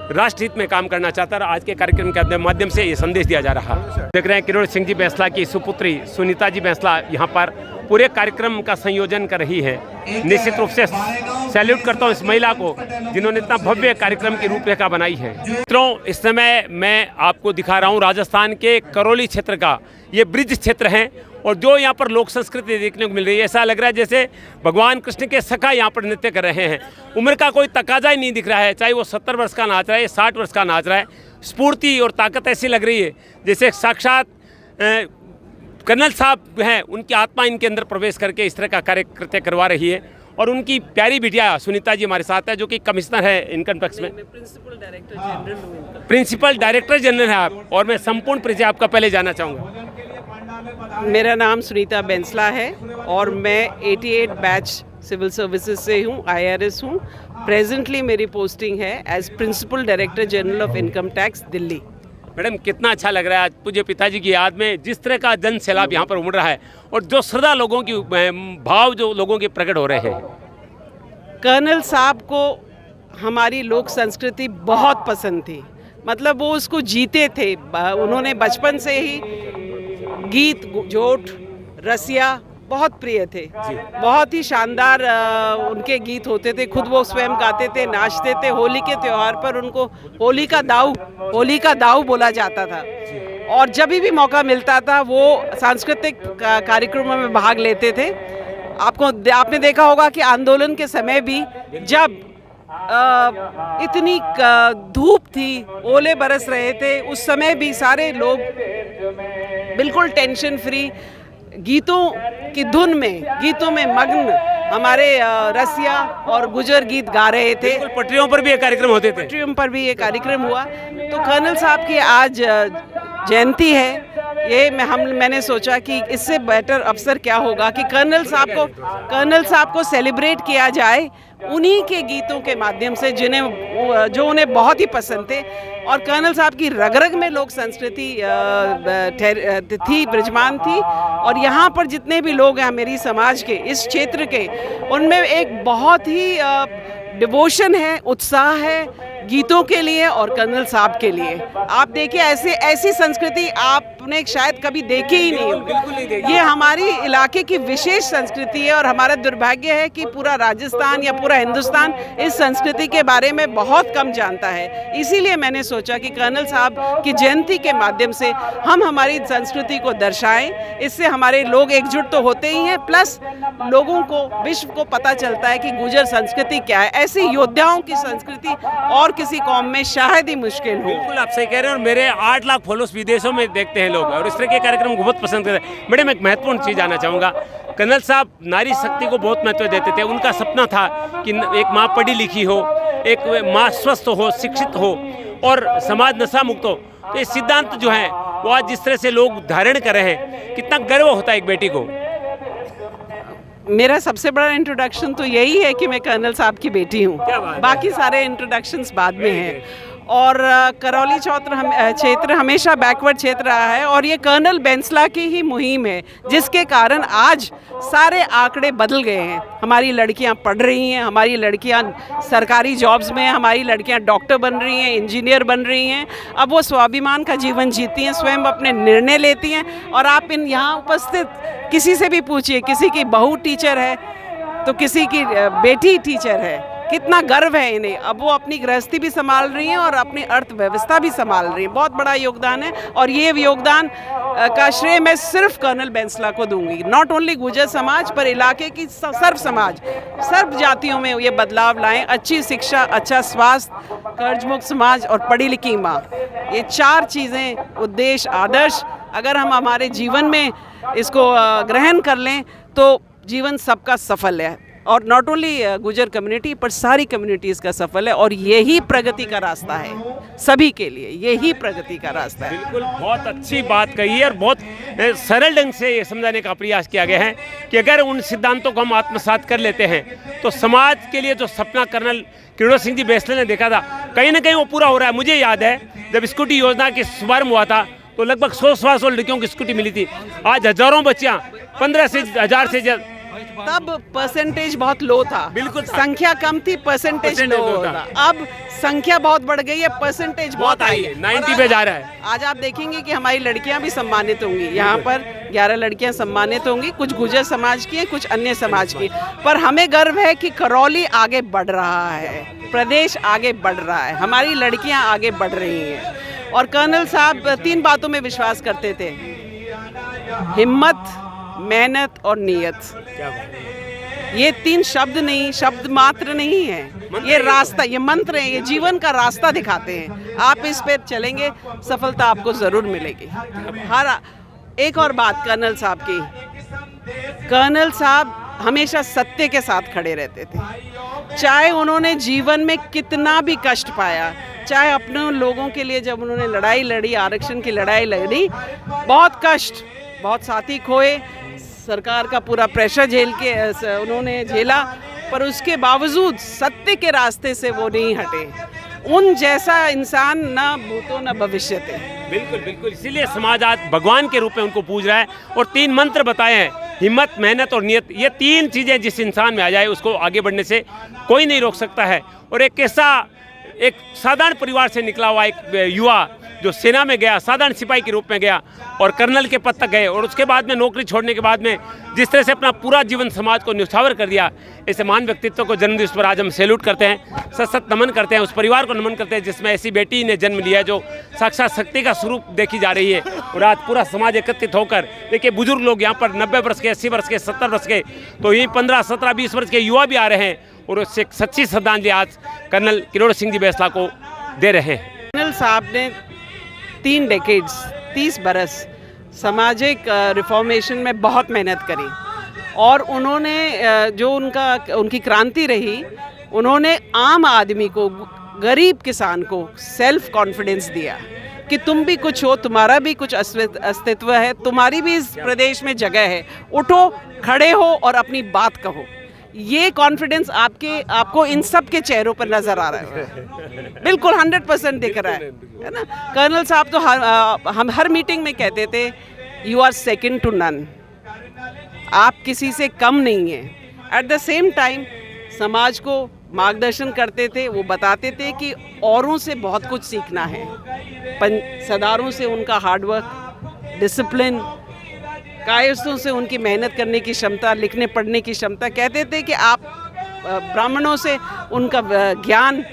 राष्ट्र हित में काम करना चाहता है। आज के कार्यक्रम के माध्यम से ये संदेश दिया जा रहा है। देख रहे हैं किरोड़ सिंह जी बैंसला की सुपुत्री सुनीता जी बैंसला यहाँ पर पूरे कार्यक्रम का संयोजन कर रही है। निश्चित रूप से सैल्यूट करता हूँ इस महिला को जिन्होंने इतना भव्य कार्यक्रम की रूपरेखा बनाई है। मित्रों, इस समय मैं आपको दिखा रहा हूँ राजस्थान के करौली क्षेत्र का ये ब्रिज क्षेत्र है और जो यहाँ पर लोक संस्कृति देखने को मिल रही है, ऐसा लग रहा है जैसे भगवान कृष्ण के सखा यहाँ पर नृत्य कर रहे हैं। उम्र का कोई तकाजा ही नहीं दिख रहा है, चाहे वो 70 वर्ष का नाच रहा है, 60 वर्ष का नाच रहा है। स्फूर्ति और ताकत ऐसी लग रही है जैसे साक्षात कर्नल साहब हैं, उनकी आत्मा इनके अंदर प्रवेश करके इस तरह का कार्य कृत्य करवा रही है। और उनकी प्यारी बिटिया सुनीता जी हमारे साथ है जो कि कमिश्नर है इनकम टैक्स में, प्रिंसिपल डायरेक्टर जनरल है आप। और मैं संपूर्ण परिचय आपका पहले जानना चाहूँगा। मेरा नाम सुनीता बैंसला है और मैं 88 बैच सिविल सर्विसेज से हूँ, IRS हूँ। प्रेजेंटली मेरी पोस्टिंग है as principal director general of income tax Delhi. Madam, कितना अच्छा लग रहा है आज पूज्य पिताजी की याद में जिस तरह का जन सैलाब यहाँ पर उमड़ रहा है और जो श्रद्धा लोगों की भाव जो लोगों के प्रकट हो रहे हैं। कर्नल साहब को हमारी लोक संस्कृति बहुत पसंद थी, मतलब वो उसको जीते थे। उन्होंने बचपन से ही गीत, जोट, रसिया बहुत प्रिय थे। बहुत ही शानदार उनके गीत होते थे, खुद वो स्वयं गाते थे, नाचते थे। होली के त्यौहार पर उनको होली का दाऊ बोला जाता था और जब भी मौका मिलता था वो सांस्कृतिक कार्यक्रमों में भाग लेते थे। आपने देखा होगा कि आंदोलन के समय भी जब इतनी धूप थी, ओले बरस रहे थे, उस समय भी सारे लोग बिल्कुल टेंशन फ्री गीतों की धुन में, गीतों में मग्न हमारे रसिया और गुजर गीत गा रहे थे। पटरियों पर भी ये कार्यक्रम होते थे। पटरियों पर भी ये कार्यक्रम हुआ। तो कर्नल साहब की आज जयंती है, ये मैंने सोचा कि इससे बेटर अवसर क्या होगा कि कर्नल साहब को सेलिब्रेट किया जाए उन्हीं के गीतों के माध्यम से जो उन्हें बहुत ही पसंद थे। और कर्नल साहब की रग रग में लोक संस्कृति थी, विराजमान थी। और यहाँ पर जितने भी लोग हैं मेरी समाज के, इस क्षेत्र के, उनमें एक बहुत ही डिवोशन है, उत्साह है गीतों के लिए और कर्नल साहब के लिए। आप देखिए ऐसी संस्कृति आपने शायद कभी देखी ही नहीं होगी। ये हमारी इलाके की विशेष संस्कृति है और हमारा दुर्भाग्य है कि पूरा राजस्थान या पूरा हिंदुस्तान इस संस्कृति के बारे में बहुत कम जानता है। इसीलिए मैंने सोचा कि कर्नल साहब की जयंती के माध्यम से हम हमारी संस्कृति को दर्शाएं। इससे हमारे लोग एकजुट तो होते ही हैं, प्लस लोगों को, विश्व को पता चलता है कि गुर्जर संस्कृति क्या है। ऐसी योद्धाओं की संस्कृति और किसी कौम में शायद ही मुश्किल हो। बिल्कुल आप सही कह रहे हैं। और मेरे 8 लाख फॉलोअर्स विदेशों में देखते हैं लोग और इस तरह के कार्यक्रम को बहुत पसंद करते हैं। मैडम, एक महत्वपूर्ण चीज़ जानना चाहूँगा। कर्नल साहब नारी शक्ति को बहुत महत्व देते थे। उनका सपना था कि एक माँ पढ़ी लिखी हो, एक माँ स्वस्थ हो, शिक्षित हो और समाज नशा मुक्त हो। तो ये सिद्धांत जो है वो आज जिस तरह से लोग धारण कर रहे हैं, कितना गर्व होता है एक बेटी को। मेरा सबसे बड़ा इंट्रोडक्शन तो यही है कि मैं कर्नल साहब की बेटी हूँ, बाकी सारे इंट्रोडक्शंस बाद में हैं। और करौली क्षेत्र हमेशा बैकवर्ड क्षेत्र रहा है और ये कर्नल बैंसला की ही मुहिम है जिसके कारण आज सारे आंकड़े बदल गए हैं। हमारी लड़कियां पढ़ रही हैं, हमारी लड़कियां सरकारी जॉब्स में, हमारी लड़कियां डॉक्टर बन रही हैं, इंजीनियर बन रही हैं। अब वो स्वाभिमान का जीवन जीती हैं, स्वयं अपने निर्णय लेती हैं। और आप यहाँ उपस्थित किसी से भी पूछिए, किसी की बहू टीचर है तो किसी की बेटी टीचर है, कितना गर्व है इन्हें। अब वो अपनी गृहस्थी भी संभाल रही हैं और अपनी अर्थव्यवस्था भी संभाल रही हैं। बहुत बड़ा योगदान है और ये योगदान का श्रेय मैं सिर्फ कर्नल बैंसला को दूंगी। नॉट ओनली गुर्जर समाज पर इलाके की सर्व समाज, सर्व जातियों में ये बदलाव लाएं। अच्छी शिक्षा, अच्छा स्वास्थ्य, कर्ज मुक्त समाज और पढ़ी लिखी माँ, ये 4 चीज़ें, उद्देश्य, आदर्श अगर हम हमारे जीवन में इसको ग्रहण कर लें तो जीवन सबका सफल है। और नॉट ओनली गुर्जर कम्युनिटी पर सारी कम्युनिटीज़ का सफल है और यही प्रगति का रास्ता है सभी के लिए, यही प्रगति का रास्ता है। बिल्कुल, बहुत अच्छी बात कही है और बहुत सरल ढंग से ये समझाने का प्रयास किया गया है कि अगर उन सिद्धांतों को हम आत्मसात कर लेते हैं तो समाज के लिए जो सपना कर्नल किरोड़ सिंह जी बैंसला ने देखा था कहीं ना कहीं वो पूरा हो रहा है। मुझे याद है जब स्कूटी योजना के शुभारंभ हुआ था तो लगभग 100-125 लड़कियों की स्कूटी मिली थी। आज हजारों बच्चियाँ 15 से 1000 से तब परसेंटेज बहुत लो था, बिल्कुल था। संख्या कम थी, परसेंटेज लो था। अब संख्या बहुत बढ़ गई है, परसेंटेज बहुत आई है, 90 पे जा रहा है। आज आप देखेंगे कि हमारी लड़कियां भी सम्मानित होंगी। यहाँ पर 11 लड़कियां सम्मानित होंगी, कुछ गुर्जर समाज की हैं, कुछ अन्य समाज की। पर हमें गर्व है कि करौली आगे बढ़ रहा है, प्रदेश आगे बढ़ रहा है, हमारी लड़कियां आगे बढ़ रही हैं। और कर्नल साहब 3 बातों में विश्वास करते थे: हिम्मत, मेहनत और नीयत। ये 3 शब्द नहीं, शब्द मात्र नहीं है, ये रास्ता, ये मंत्र है, ये जीवन का रास्ता दिखाते हैं। आप इस पे चलेंगे, सफलता आपको जरूर मिलेगी। हर एक और बात कर्नल साहब की, कर्नल साहब हमेशा सत्य के साथ खड़े रहते थे। चाहे उन्होंने जीवन में कितना भी कष्ट पाया, चाहे अपने लोगों के लिए जब उन्होंने लड़ाई लड़ी, आरक्षण की लड़ाई लड़ी, बहुत कष्ट, बहुत साथी खोए, सरकार का पूरा प्रेशर झेल के उन्होंने झेला, पर उसके बावजूद सत्य के रास्ते से वो नहीं हटे। उन जैसा इंसान ना भूतो ना भविष्य थे। बिल्कुल बिल्कुल, इसीलिए समाज आज भगवान के रूप में उनको पूज रहा है। और 3 मंत्र बताए हैं, हिम्मत, मेहनत और नियत। ये 3 चीज़ें जिस इंसान में आ जाए उसको आगे बढ़ने से कोई नहीं रोक सकता है। और एक एक साधारण परिवार से निकला हुआ एक युवा जो सेना में गया, साधारण सिपाही के रूप में गया और कर्नल के पद तक गए, और उसके बाद में नौकरी छोड़ने के बाद में जिस तरह से अपना पूरा जीवन समाज को न्यौछावर कर दिया, ऐसे महान व्यक्तित्व को जन्मदिवस पर आज हम सैल्यूट करते हैं, सत नमन करते हैं, उस परिवार को नमन करते हैं जिसमें ऐसी बेटी ने जन्म लिया जो साक्षात शक्ति का स्वरूप देखी जा रही है। और आज पूरा समाज एकत्रित होकर, देखिए बुजुर्ग लोग यहाँ पर 90 वर्ष के, 80 वर्ष के, 70 वर्ष के, तो यही 15, 17, 20 वर्ष के युवा भी आ रहे हैं और उससे सच्ची श्रद्धांजलि आज कर्नल किरोड़ी सिंह जी बैंसला को दे रहे हैं। कर्नल साहब ने 3 डेकेड्स, 30 बरस सामाजिक रिफॉर्मेशन में बहुत मेहनत करी, और उन्होंने जो उनकी क्रांति रही, उन्होंने आम आदमी को, गरीब किसान को सेल्फ कॉन्फिडेंस दिया कि तुम भी कुछ हो, तुम्हारा भी कुछ अस्तित्व है, तुम्हारी भी इस प्रदेश में जगह है, उठो, खड़े हो और अपनी बात कहो। ये कॉन्फिडेंस आपको इन सब के चेहरों पर नजर आ रहा है, बिल्कुल 100% दिख रहा है ना। कर्नल साहब तो हम हर मीटिंग में कहते थे, you are second to none, आप किसी से कम नहीं हैं। एट द सेम टाइम समाज को मार्गदर्शन करते थे, वो बताते थे कि औरों से बहुत कुछ सीखना है, सरदारों से उनका हार्डवर्क, डिसिप्लिन, कायस्थों से उनकी मेहनत करने की क्षमता, लिखने पढ़ने की क्षमता। कहते थे कि आप ब्राह्मणों से उनका ज्ञान,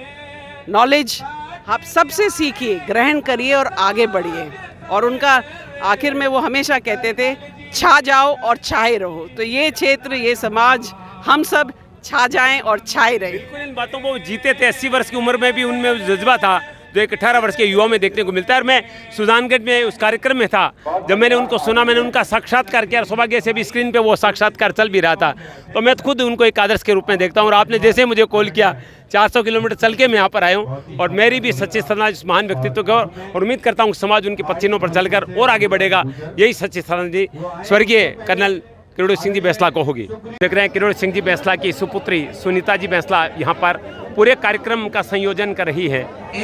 नॉलेज आप सबसे सीखिए, ग्रहण करिए और आगे बढ़िए। और उनका आखिर में वो हमेशा कहते थे, छा जाओ और छाए रहो। तो ये क्षेत्र, ये समाज, हम सब छा जाएं और छाए रहें। बिल्कुल इन बातों को जीते थे। 80 वर्ष की उम्र में भी उनमें जज्बा था जो एक 18 वर्ष के युवा में देखने को मिलता है। और मैं सुजानगढ़ में उस कार्यक्रम में था, जब मैंने उनको सुना, मैंने उनका साक्षात्कार किया, और सौभाग्य से भी स्क्रीन पे वो साक्षात्कार चल भी रहा था। तो मैं खुद उनको एक आदर्श के रूप में देखता हूँ। और आपने जैसे मुझे कॉल किया, 400 किलोमीटर चल के मैं यहाँ पर आया हूँ, और मेरी भी सच्ची श्रद्धांजलि इस महान व्यक्तित्व को, और उम्मीद करता हूँ समाज उनके पसीनों पर चलकर और आगे बढ़ेगा। यही सच्ची श्रद्धांजलि स्वर्गीय कर्नल किरोड़ी सिंह जी बैंसला को होगी। देख रहे हैं किरोड़ी सिंह जी बैंसला की सुपुत्री सुनीता जी बैंसला यहाँ पर पूरे कार्यक्रम का संयोजन कर रही है।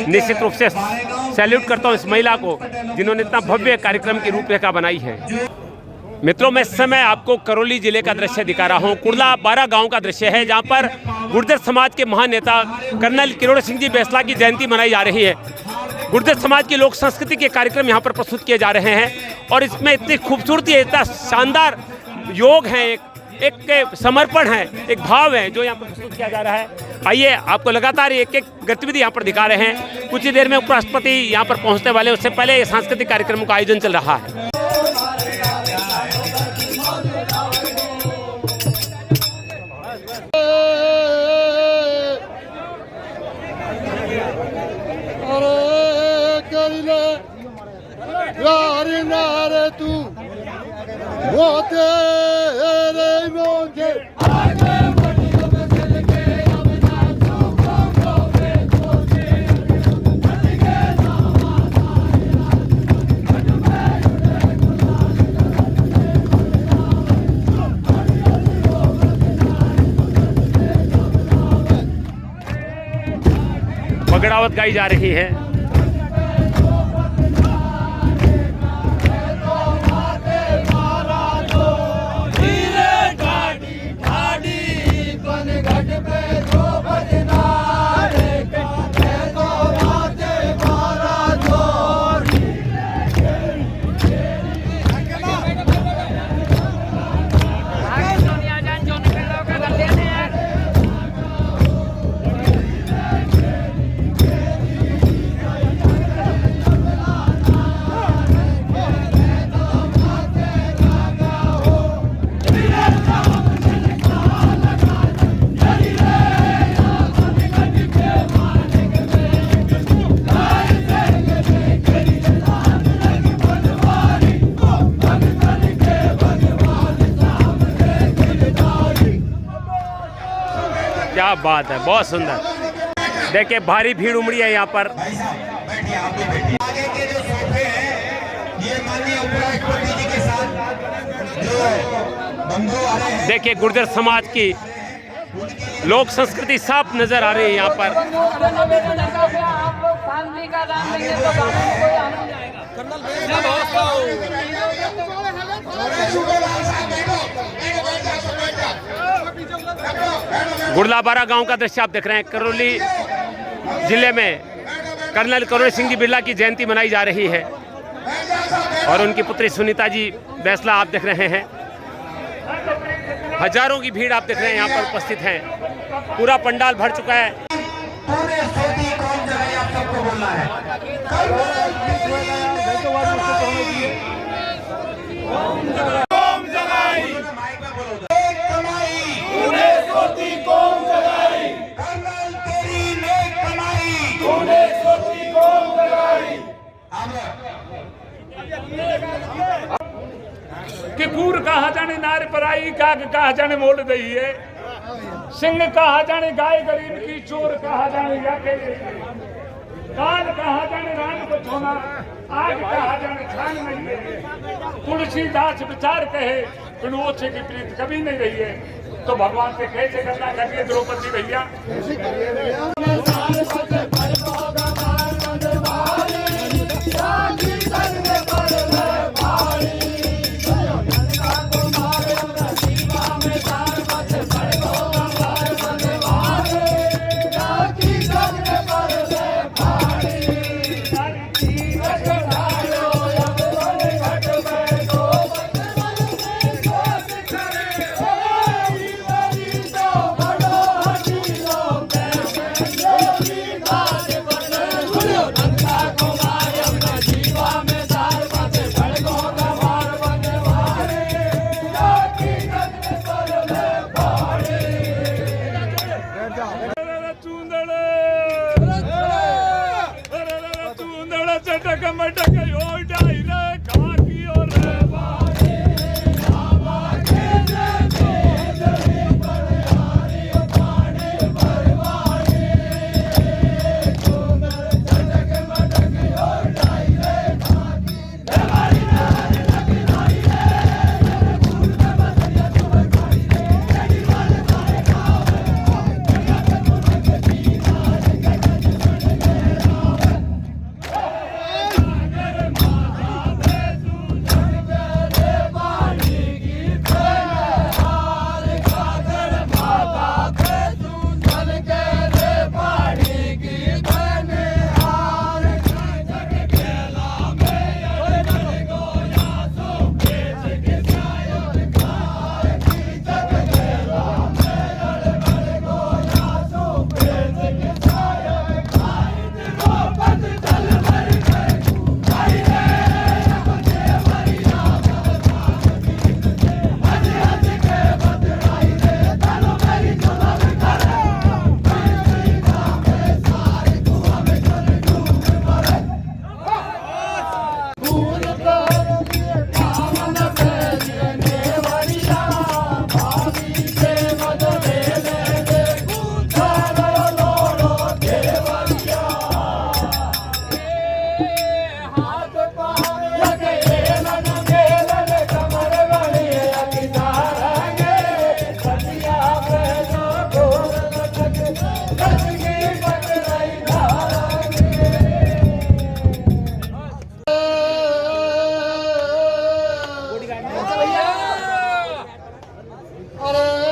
निश्चित रूप से सैल्यूट करता हूँ इस महिला को जिन्होंने इतना भव्य कार्यक्रम की रूपरेखा बनाई है। मित्रों, मैं इस समय आपको करौली जिले का दृश्य दिखा रहा हूँ। कुर्ला 12 गांव का दृश्य है जहाँ पर गुर्जर समाज के महान नेता कर्नल किरोड़ी सिंह जी बैंसला की जयंती मनाई जा रही है। गुर्जर समाज की लोक संस्कृति के कार्यक्रम यहाँ पर प्रस्तुत किए जा रहे हैं, और इसमें इतनी खूबसूरती है, इतना शानदार योग है, एक समर्पण है, एक भाव है जो यहाँ पर प्रस्तुत किया जा रहा है। आइए आपको लगातार एक गतिविधि यहाँ पर दिखा रहे हैं। कुछ ही देर में उपराष्ट्रपति यहाँ पर पहुँचने वाले, उससे पहले ये सांस्कृतिक कार्यक्रम का आयोजन चल रहा है। बगड़ावत गाई जा रही है। क्या बात है, बहुत सुंदर। देखिए भारी भीड़ उमड़ी है यहाँ पर। आगे के जो सोफे हैं ये माननीय उपराष्ट्रपति जी के साथ जो बंधु आ रहे हैं। देखिए गुर्जर समाज की लोक संस्कृति साफ नजर आ रही है यहाँ पर। गुड़लाबारा गांव का दृश्य आप देख रहे हैं। करौली जिले में कर्नल करोड़ी सिंह जी बिरला की जयंती मनाई जा रही है और उनकी पुत्री सुनीता जी बैसला आप देख रहे हैं। हजारों की भीड़ आप देख रहे हैं यहाँ पर उपस्थित हैं। पूरा पंडाल भर चुका है। पूरे सोती कौन जगह आप सबको बोलना है। कि कूर कहा जाने नार पराई, काग कहा जाने मोल दही है, सिंह कहा जाने गाय गरीब की, चोर कहा जाने याके, कान कहा जाने रान को छोना, आग कहा जाने छान नहीं है। तुलसीदास विचार कहे बिनु ओछे की प्रीत कभी नहीं रही है। तो भगवान से कैसे करना करिए द्रौपदी भैया। अरे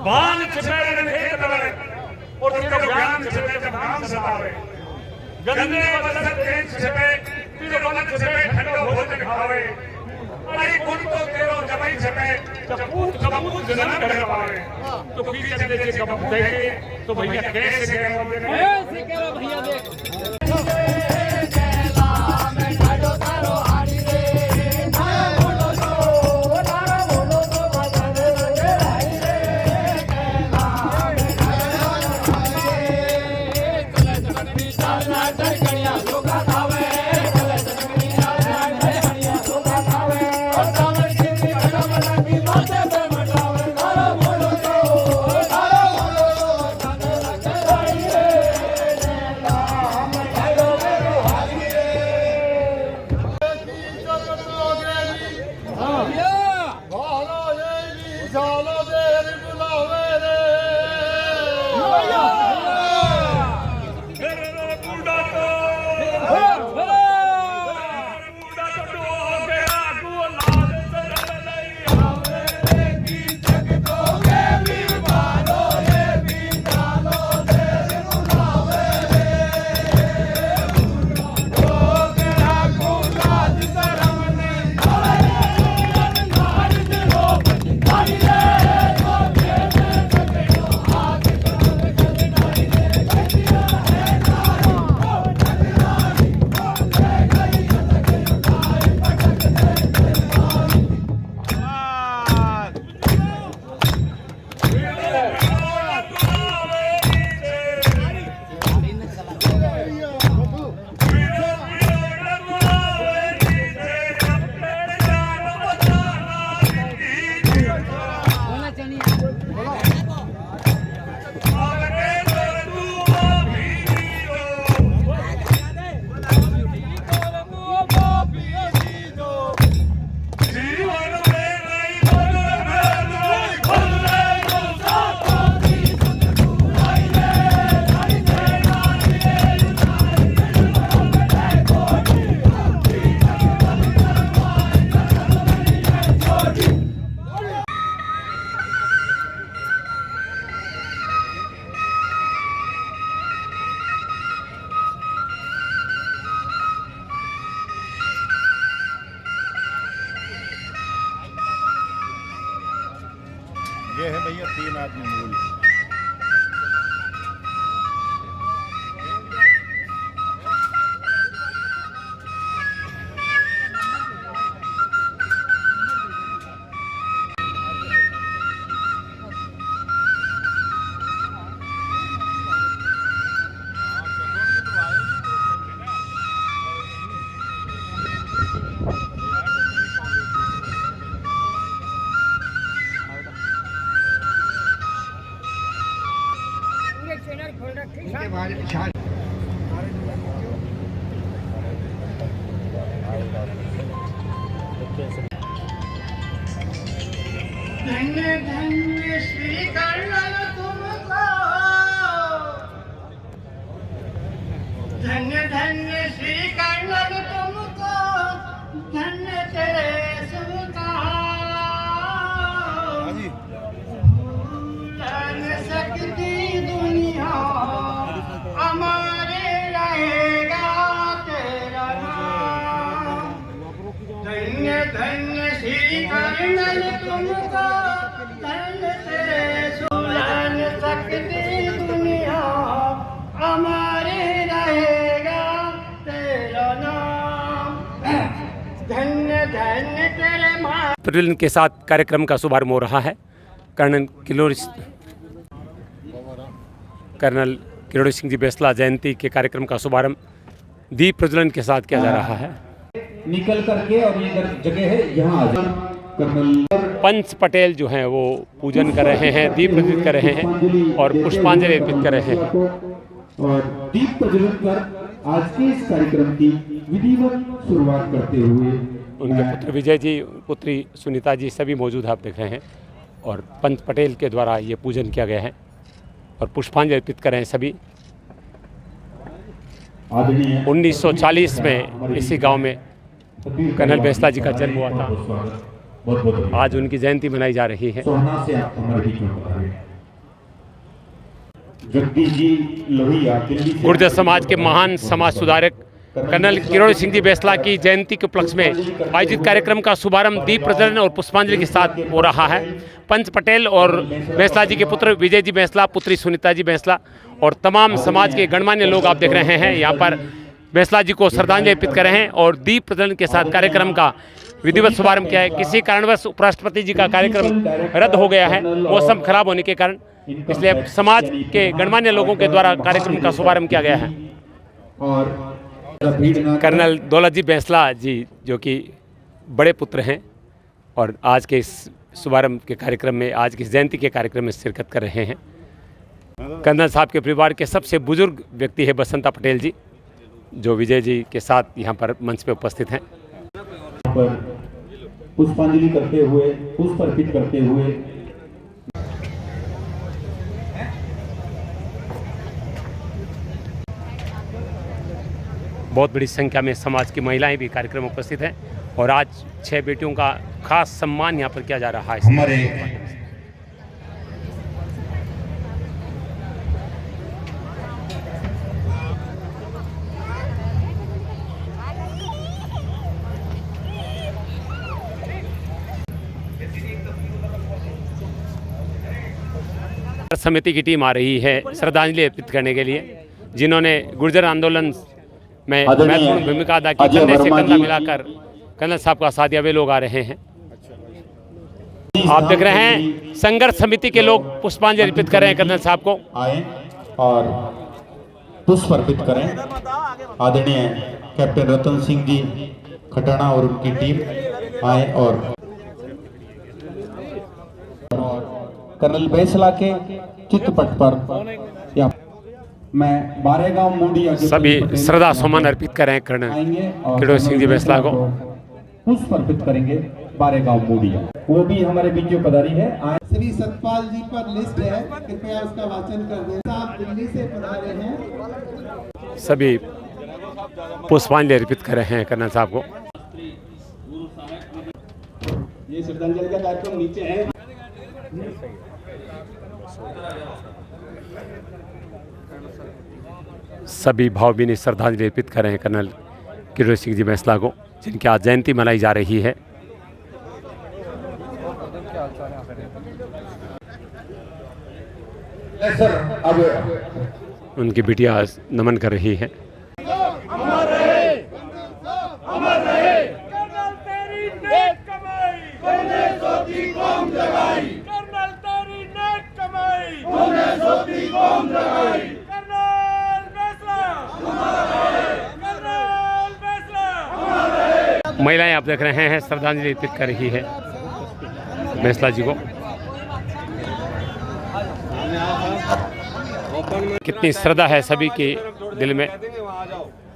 बाण छिपे रणभेद लड़े और तेरे ज्ञान छिपे जब नाम सतावे गंदे वचन तेरे छिपे तेरे मन छिपे ठंडो भोजन खावे अरे गुण तो तेरो जमाई छिपे जब पूत कपूत जन्म कर पावे तो पीछे देखे कब देखे तो भैया कैसे करो भैया देख ये है भैया 3 आदमी मूल। धन्य धन्य श्री कर्नल तुमको, धन्य धन्य श्री कर्नल तुमको, धन्य तेरे धन्य सकती दुनिया हमारे रहेगा तेरा नाम। धन्य धन्य श्री कर्नल तुमको, धन्य तेरे सुलान सकती दुनिया हमारे रहेगा तेरा नाम। धन्य धन्य तेरे माँ। पवेलियन के साथ कार्यक्रम का शुभारंभ हो रहा है। कर्नल किरोड़ी सिंह जी बेसला जयंती के कार्यक्रम का शुभारंभ दीप प्रज्वलन के साथ किया जा रहा है। निकल करके और ये जगह है यहाँ आ जाए। पंच पटेल जो हैं वो पूजन कर रहे हैं, दीप प्रज्वलित कर रहे हैं और पुष्पांजलि अर्पित कर रहे हैं। और दीप प्रज्वलन कर आज के इस कार्यक्रम की विधिवत शुरुआत करते हुए उनके पुत्र विजय जी, पुत्री सुनीता जी सभी मौजूद आप देख रहे हैं और पंच पटेल के द्वारा ये पूजन किया गया है और पुष्पांजलि अर्पित कर रहे हैं सभी। 1940 में इसी गांव में कर्नल बेसला जी का जन्म हुआ था। आज उनकी जयंती मनाई जा रही है। जगदीश जी लोहिया दिल्ली से गुर्जर समाज के महान समाज सुधारक कर्नल किरोड़ी सिंह जी बैंसला की जयंती के उपलक्ष्य में आयोजित कार्यक्रम का शुभारंभ दीप प्रज्वलन और पुष्पांजलि के साथ हो रहा है। पंच पटेल और बैंसला जी के पुत्र विजय जी बैंसला, पुत्री सुनीता जी बैंसला और तमाम समाज के गणमान्य लोग आप देख रहे हैं यहाँ पर बैंसला जी को श्रद्धांजलि अर्पित कर रहे हैं और दीप प्रज्वलन के साथ कार्यक्रम का विधिवत शुभारंभ किया है। किसी कारणवश उपराष्ट्रपति जी का कार्यक्रम रद्द हो गया है मौसम खराब होने के कारण, इसलिए समाज के गणमान्य लोगों के द्वारा कार्यक्रम का शुभारंभ किया गया है। और कर्नल दौलत जी बैंसला जी जो कि बड़े पुत्र हैं और आज के इस शुभारंभ के कार्यक्रम में, आज की जयंती के कार्यक्रम में शिरकत कर रहे हैं। कर्नल साहब के परिवार के सबसे बुजुर्ग व्यक्ति है बसंता पटेल जी, जो विजय जी के साथ यहाँ पर मंच पे उपस्थित हैं। पर पुष्पांजलि करते हुए, पुष्प अर्पित करते हुए बहुत बड़ी संख्या में समाज की महिलाएं भी कार्यक्रम में उपस्थित हैं और आज 6 बेटियों का खास सम्मान यहाँ पर किया जा रहा है। हमारे समिति की टीम आ रही है श्रद्धांजलि अर्पित करने के लिए, जिन्होंने गुर्जर आंदोलन में महत्वपूर्ण भूमिका अदा की। कंधे से कंधा मिलाकर कर्नल साहब का साथ वे लोग आ रहे हैं। आप देख रहे हैं संघर्ष समिति के लोग पुष्पांजलि अर्पित कर रहे हैं कर्नल साहब को। आए और पुष्प अर्पित करें। आदरणीय कैप्टन रतन सिंह जी खटाना और उनकी टीम आए और कर्नल बैंसला के चित्रपट पर या मैं बारेगांव मुंडिया सभी श्रद्धा सुमन अर्पित कर रहे हैं कर्नल किरोड़ी सिंह जी बैंसला को। पुष्प अर्पित करेंगे बारेगांव मुंडिया, वो भी हमारे बीच जो पधारी है। श्री सतपाल जी पर लिस्ट है, कृपया उसका वाचन कर दें। साहब दिल्ली से पधारे हैं। सभी पुष्पांजलि अर्पित कर रहे हैं कर्नल साहब को। ये श्रद्धांजलि का कार्यक्रम नीचे है। सभी भावभीनी श्रद्धांजलि अर्पित कर रहे हैं कर्नल किरोड़ी सिंह जी बैंसला को, जिनकी आज जयंती मनाई जा रही है। सर अब उनकी बिटिया नमन कर रही है। महिलाएं आप देख रहे हैं श्रद्धांजलि अर्पित कर रही है बैंसला जी को। कितनी श्रद्धा है सभी के दिल में।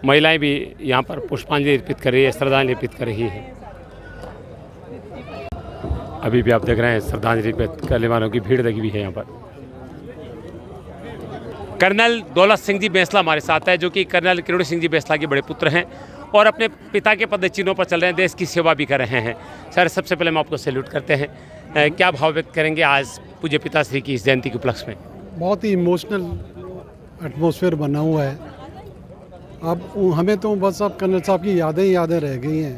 महिलाएं भी यहाँ पर पुष्पांजलि अर्पित कर रही है, श्रद्धांजलि अर्पित कर रही है। अभी भी आप देख रहे हैं श्रद्धांजलि अर्पित करने वालों की भीड़ लगी हुई है यहाँ पर। कर्नल दौलत सिंह जी बैंसला हमारे साथ है, जो कि कर्नल किरोड़ी सिंह जी बैंसला के बड़े पुत्र हैं और अपने पिता के पदचिन्हों पर चल रहे हैं, देश की सेवा भी कर रहे हैं। सर, सबसे पहले हम आपको सैल्यूट करते हैं। क्या भाव व्यक्त करेंगे आज पूज्य पिताश्री की इस जयंती के उपलक्ष्य में? बहुत ही इमोशनल एटमॉस्फेयर बना हुआ है। अब हमें तो बस अब कर्नल साहब की यादें रह गई हैं,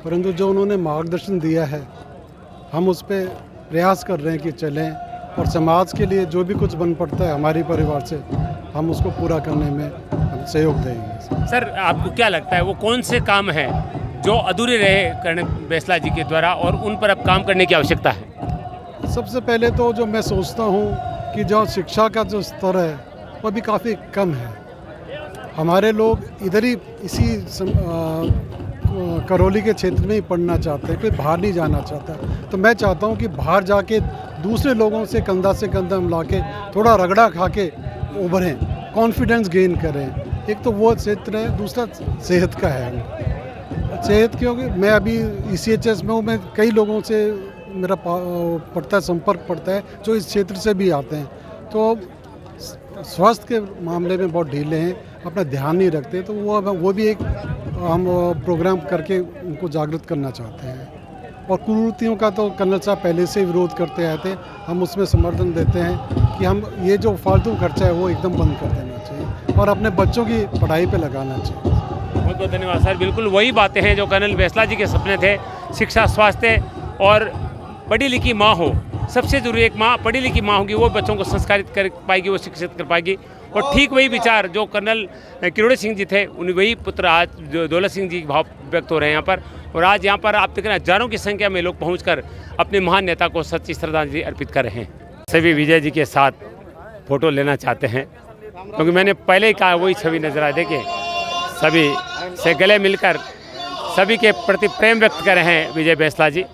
परंतु जो उन्होंने मार्गदर्शन दिया है हम उस पर प्रयास कर रहे हैं कि चलें और समाज के लिए जो भी कुछ बन पड़ता है हमारी परिवार से हम उसको पूरा करने में हम सहयोग देंगे। सर, आपको क्या लगता है वो कौन से काम हैं जो अधूरे रहे कर्नल बैंसला जी के द्वारा और उन पर अब काम करने की आवश्यकता है? सबसे पहले तो जो मैं सोचता हूँ कि जो शिक्षा का जो स्तर है वो भी काफ़ी कम है। हमारे लोग इधर ही इसी करौली के क्षेत्र में ही पढ़ना चाहते हैं, कोई बाहर नहीं जाना चाहता। तो मैं चाहता हूँ कि बाहर जाके दूसरे लोगों से कंधा मिला के थोड़ा रगड़ा खा के उभरें, कॉन्फिडेंस गेन करें। एक तो वो क्षेत्र है, दूसरा सेहत का है। सेहत क्योंकि मैं अभी ECHS में हूँ, मैं कई लोगों से मेरा पड़ता है, संपर्क पड़ता है जो इस क्षेत्र से भी आते हैं। तो स्वास्थ्य के मामले में बहुत ढीले हैं, अपना ध्यान नहीं रखते। तो वो भी एक हम प्रोग्राम करके उनको जागृत करना चाहते हैं। और क्रूरतियों का तो कर्नल साहब पहले से विरोध करते आए थे। हम उसमें समर्थन देते हैं कि हम ये जो फालतू खर्चा है वो एकदम बंद कर देना चाहिए और अपने बच्चों की पढ़ाई पे लगाना चाहिए। बहुत बहुत धन्यवाद सर। बिल्कुल वही बातें हैं जो कर्नल बैंसला जी के सपने थे। शिक्षा, स्वास्थ्य और पढ़ी लिखी माँ हो। सबसे ज़रूरी एक माँ, पढ़ी लिखी माँ होगी, वो बच्चों को संस्कारित कर पाएगी, वो शिक्षित कर पाएगी। और ठीक वही विचार जो कर्नल किरोड़ी सिंह जी थे, उन्हें वही पुत्र आज दौलत सिंह जी भाव व्यक्त हो रहे हैं यहाँ पर। और आज यहाँ पर आप देख रहे हैं हजारों की संख्या में लोग पहुँचकर अपने महान नेता को सच्ची श्रद्धांजलि अर्पित कर रहे हैं। सभी विजय जी के साथ फ़ोटो लेना चाहते हैं, क्योंकि मैंने पहले ही कहा वही छवि नजर आए। देखिए सभी से गले मिलकर सभी के प्रति प्रेम व्यक्त कर रहे हैं विजय बैंसला जी।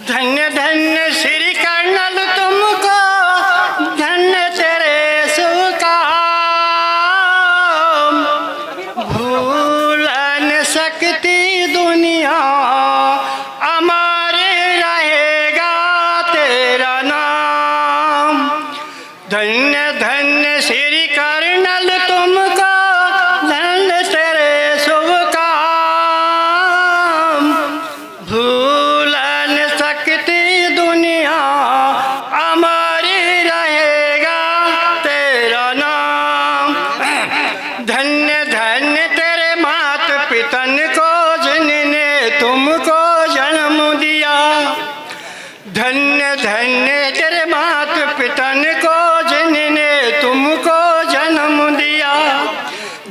धन्य धन्य श्री कर्नल तुमको, धन्य तेरे शुभ काम। भूल न सकती दुनिया, हमारे रहेगा तेरा नाम। धन्य धन्य श्री कर्नल तुमको, धन्य तेरे शुभ काम। भूल न सकती दुनिया, हमारी रहेगा तेरा नाम। धन्य धन्य तेरे मात पितन को, जिन्होंने तुमको जन्म दिया। धन्य धन्य तेरे मात पितन को, जिन्होंने तुमको जन्म दिया।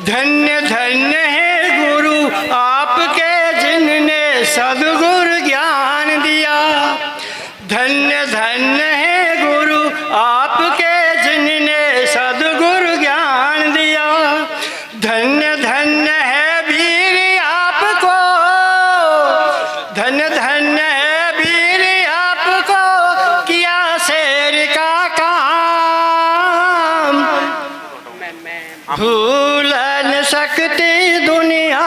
धन्य धन्य है गुरु आपके, जिन्होंने सद्गुरु ज्ञान दिया। धन्य धन्य है गुरु आपके, जिन्होंने सद्गुरु ज्ञान दिया। धन्य धन्य है वीर आपको, धन्य धन्य है वीर आपको, किया शेर का काम। भूल न सकती दुनिया,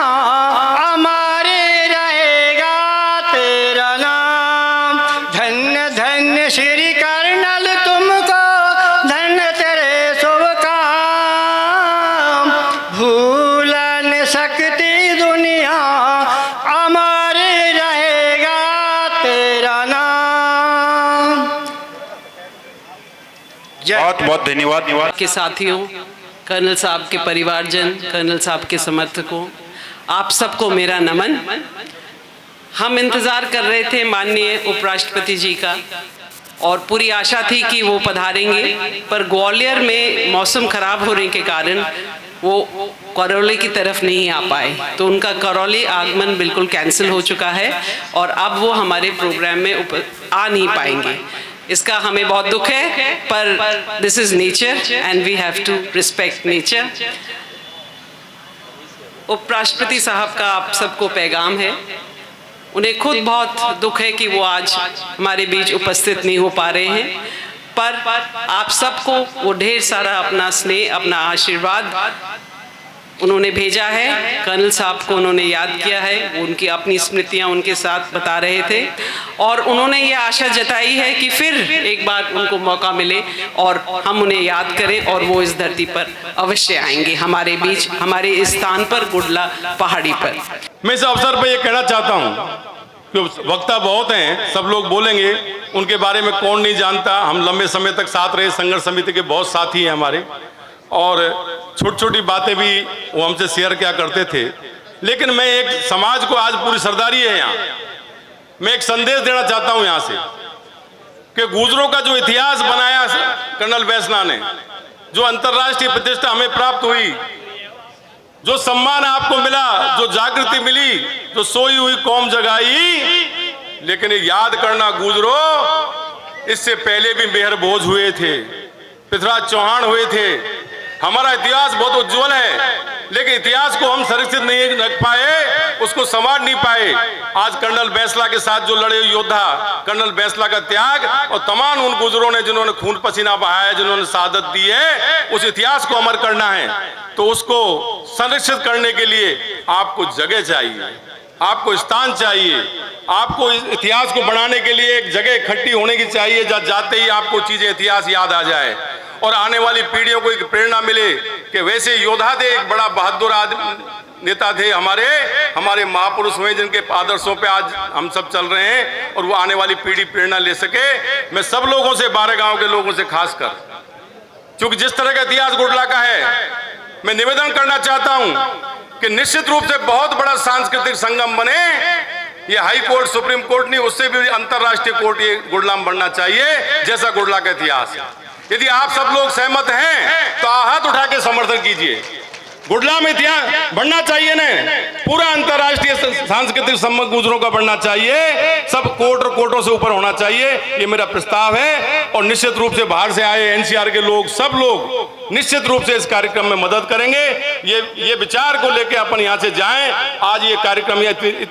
हमारे रहेगा तेरा नाम। धन्य धन्य श्री कर्नल तुमको, धन्य तेरे शुभ काम। भूल न सकती दुनिया, हमारे रहेगा तेरा नाम। बहुत बहुत धन्यवाद। के साथियों, कर्नल साहब के परिवारजन, कर्नल साहब के समर्थकों, आप सबको मेरा नमन। हम इंतज़ार कर रहे थे माननीय उपराष्ट्रपति जी का, और पूरी आशा थी कि वो पधारेंगे, पर ग्वालियर में मौसम ख़राब होने के कारण वो करौली की तरफ नहीं आ पाए, तो उनका करौली आगमन बिल्कुल कैंसिल हो चुका है और अब वो हमारे प्रोग्राम में आ नहीं पाएंगे। इसका हमें बहुत दुख है, पर this is nature and we have to respect nature. उपराष्ट्रपति साहब का आप सबको पैगाम है। उन्हें खुद बहुत दुख है कि वो आज हमारे बीच उपस्थित नहीं हो पा रहे हैं, पर आप सबको वो ढेर सारा अपना स्नेह, अपना आशीर्वाद उन्होंने भेजा है। कर्नल साहब को उन्होंने याद किया है, वो उनकी अपनी स्मृतियाँ उनके साथ बता रहे थे और उन्होंने ये आशा जताई है कि फिर एक बार उनको मौका मिले और हम उन्हें याद करें और वो इस धरती पर अवश्य आएंगे हमारे बीच, हमारे इस स्थान पर, गुडला पहाड़ी पर। मैं इस अवसर पर यह कहना चाहता हूँ कि वक्ता बहुत हैं, सब लोग बोलेंगे, उनके बारे में कौन नहीं जानता। हम लंबे समय तक साथ रहे, संघर्ष समिति के बहुत साथी हैं हमारे और छोटी छोटी बातें भी वो हमसे शेयर किया करते थे। लेकिन मैं एक समाज को, आज पूरी सरदारी है यहाँ, मैं एक संदेश देना चाहता हूँ यहाँ से कि गुजरों का जो इतिहास बनाया कर्नल बैंसला ने, जो अंतर्राष्ट्रीय प्रतिष्ठा हमें प्राप्त हुई, जो सम्मान आपको मिला, जो जागृति मिली, जो सोई हुई कौम जगाई, लेकिन याद करना गुजरो, इससे पहले भी मेहर भोज हुए थे, पृथ्वीराज चौहान हुए थे। हमारा इतिहास बहुत उज्जवल है, लेकिन इतिहास को हम संरक्षित नहीं रख पाए, उसको संवार नहीं पाए। आज कर्नल बैंसला के साथ जो लड़े योद्धा, कर्नल बैंसला का त्याग और तमाम उन गुजरों ने जिन्होंने खून पसीना बहाया, जिन्होंने शहादत दी है, उस इतिहास को अमर करना है। तो उसको संरक्षित करने के लिए आपको जगह चाहिए, आपको स्थान चाहिए, आपको इतिहास को बढ़ाने के लिए एक जगह इकट्ठी होने की चाहिए जहाँ जाते ही आपको चीजें इतिहास याद आ जाए और आने वाली पीढ़ियों को एक प्रेरणा मिले कि वैसे योद्धा थे, एक बड़ा बहादुर आदमी नेता थे हमारे महापुरुष हुए, जिनके आदर्शों पे आज हम सब चल रहे हैं और वो आने वाली पीढ़ी प्रेरणा ले सके। मैं सब लोगों से, 12 गांव के लोगों से खासकर, क्योंकि जिस तरह का इतिहास गुडला का है, मैं निवेदन करना चाहता हूं कि निश्चित रूप से बहुत बड़ा सांस्कृतिक संगम बने। ये हाई कोर्ट, सुप्रीम कोर्ट नहीं, उससे भी अंतर्राष्ट्रीय कोर्ट ये गुडला में बनना चाहिए, जैसा गुडला का इतिहास है। यदि आप सब लोग सहमत हैं तो हाथ उठा के समर्थन कीजिए। गुडला में इतिहास बढ़ना चाहिए ना, पूरा अंतर्राष्ट्रीय सांस्कृतिक संबंध गुजरों का बढ़ना चाहिए, सब कोर्ट और कोर्टों से ऊपर होना चाहिए, ये मेरा प्रस्ताव है। और निश्चित रूप से बाहर से आए एनसीआर के लोग, सब लोग निश्चित रूप से इस कार्यक्रम में मदद करेंगे। ये विचार को लेकर अपन यहाँ से जाएं। आज ये कार्यक्रम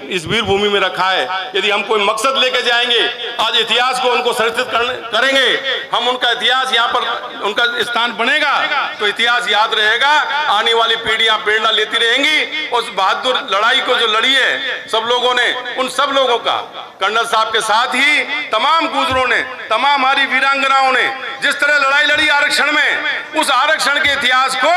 इस वीर भूमि में रखा है, यदि हम कोई मकसद लेके जाएंगे, आज इतिहास को उनको संरक्षित करेंगे, हम उनका इतिहास यहाँ पर उनका स्थान बनेगा तो इतिहास याद रहेगा, आने वाली पीढ़ियां प्रेरणा लेती रहेंगी। उस बहादुर लड़ाई को जो लड़ी है सब लोगों ने, उन सब लोगों का, कर्नल साहब के साथ ही तमाम गुजरों ने, तमाम हमारी वीरांगनाओं ने जिस तरह लड़ाई लड़ी आरक्षण में, उस आरक्षण के इतिहास को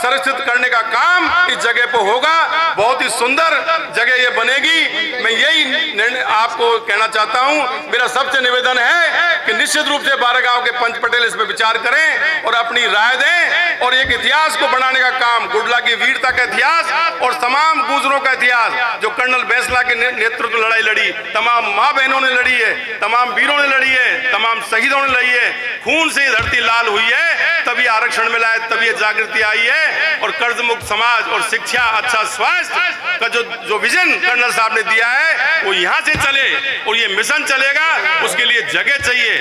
संरक्षित करने का काम इस जगह पर होगा। बहुत ही सुंदर जगह ये बनेगी। मैं यही आपको कहना चाहता हूं। मेरा सबसे निवेदन है कि निश्चित रूप से 12 गांव के पंच पटेल इस पर विचार करें और अपनी राय दें और एक इतिहास को बनाने का काम, गुडला की वीरता का इतिहास और तमाम गुजरों का इतिहास, जो कर्नल बैंसला के नेतृत्व लड़ाई लड़ी, तमाम माँ बहनों ने लड़ी है, तमाम वीरों ने लड़ी है, तमाम शहीदों ने लड़ी है, खून से धरती लाल हुई है, तभी आरक्षण मिला है, तभी जागृति आई है। और कर्ज मुक्त समाज और शिक्षा, अच्छा स्वास्थ्य का जो विजन कर्नल साहब ने दिया है, वो यहाँ से चले और ये मिशन चलेगा। उसके लिए जगह चाहिए।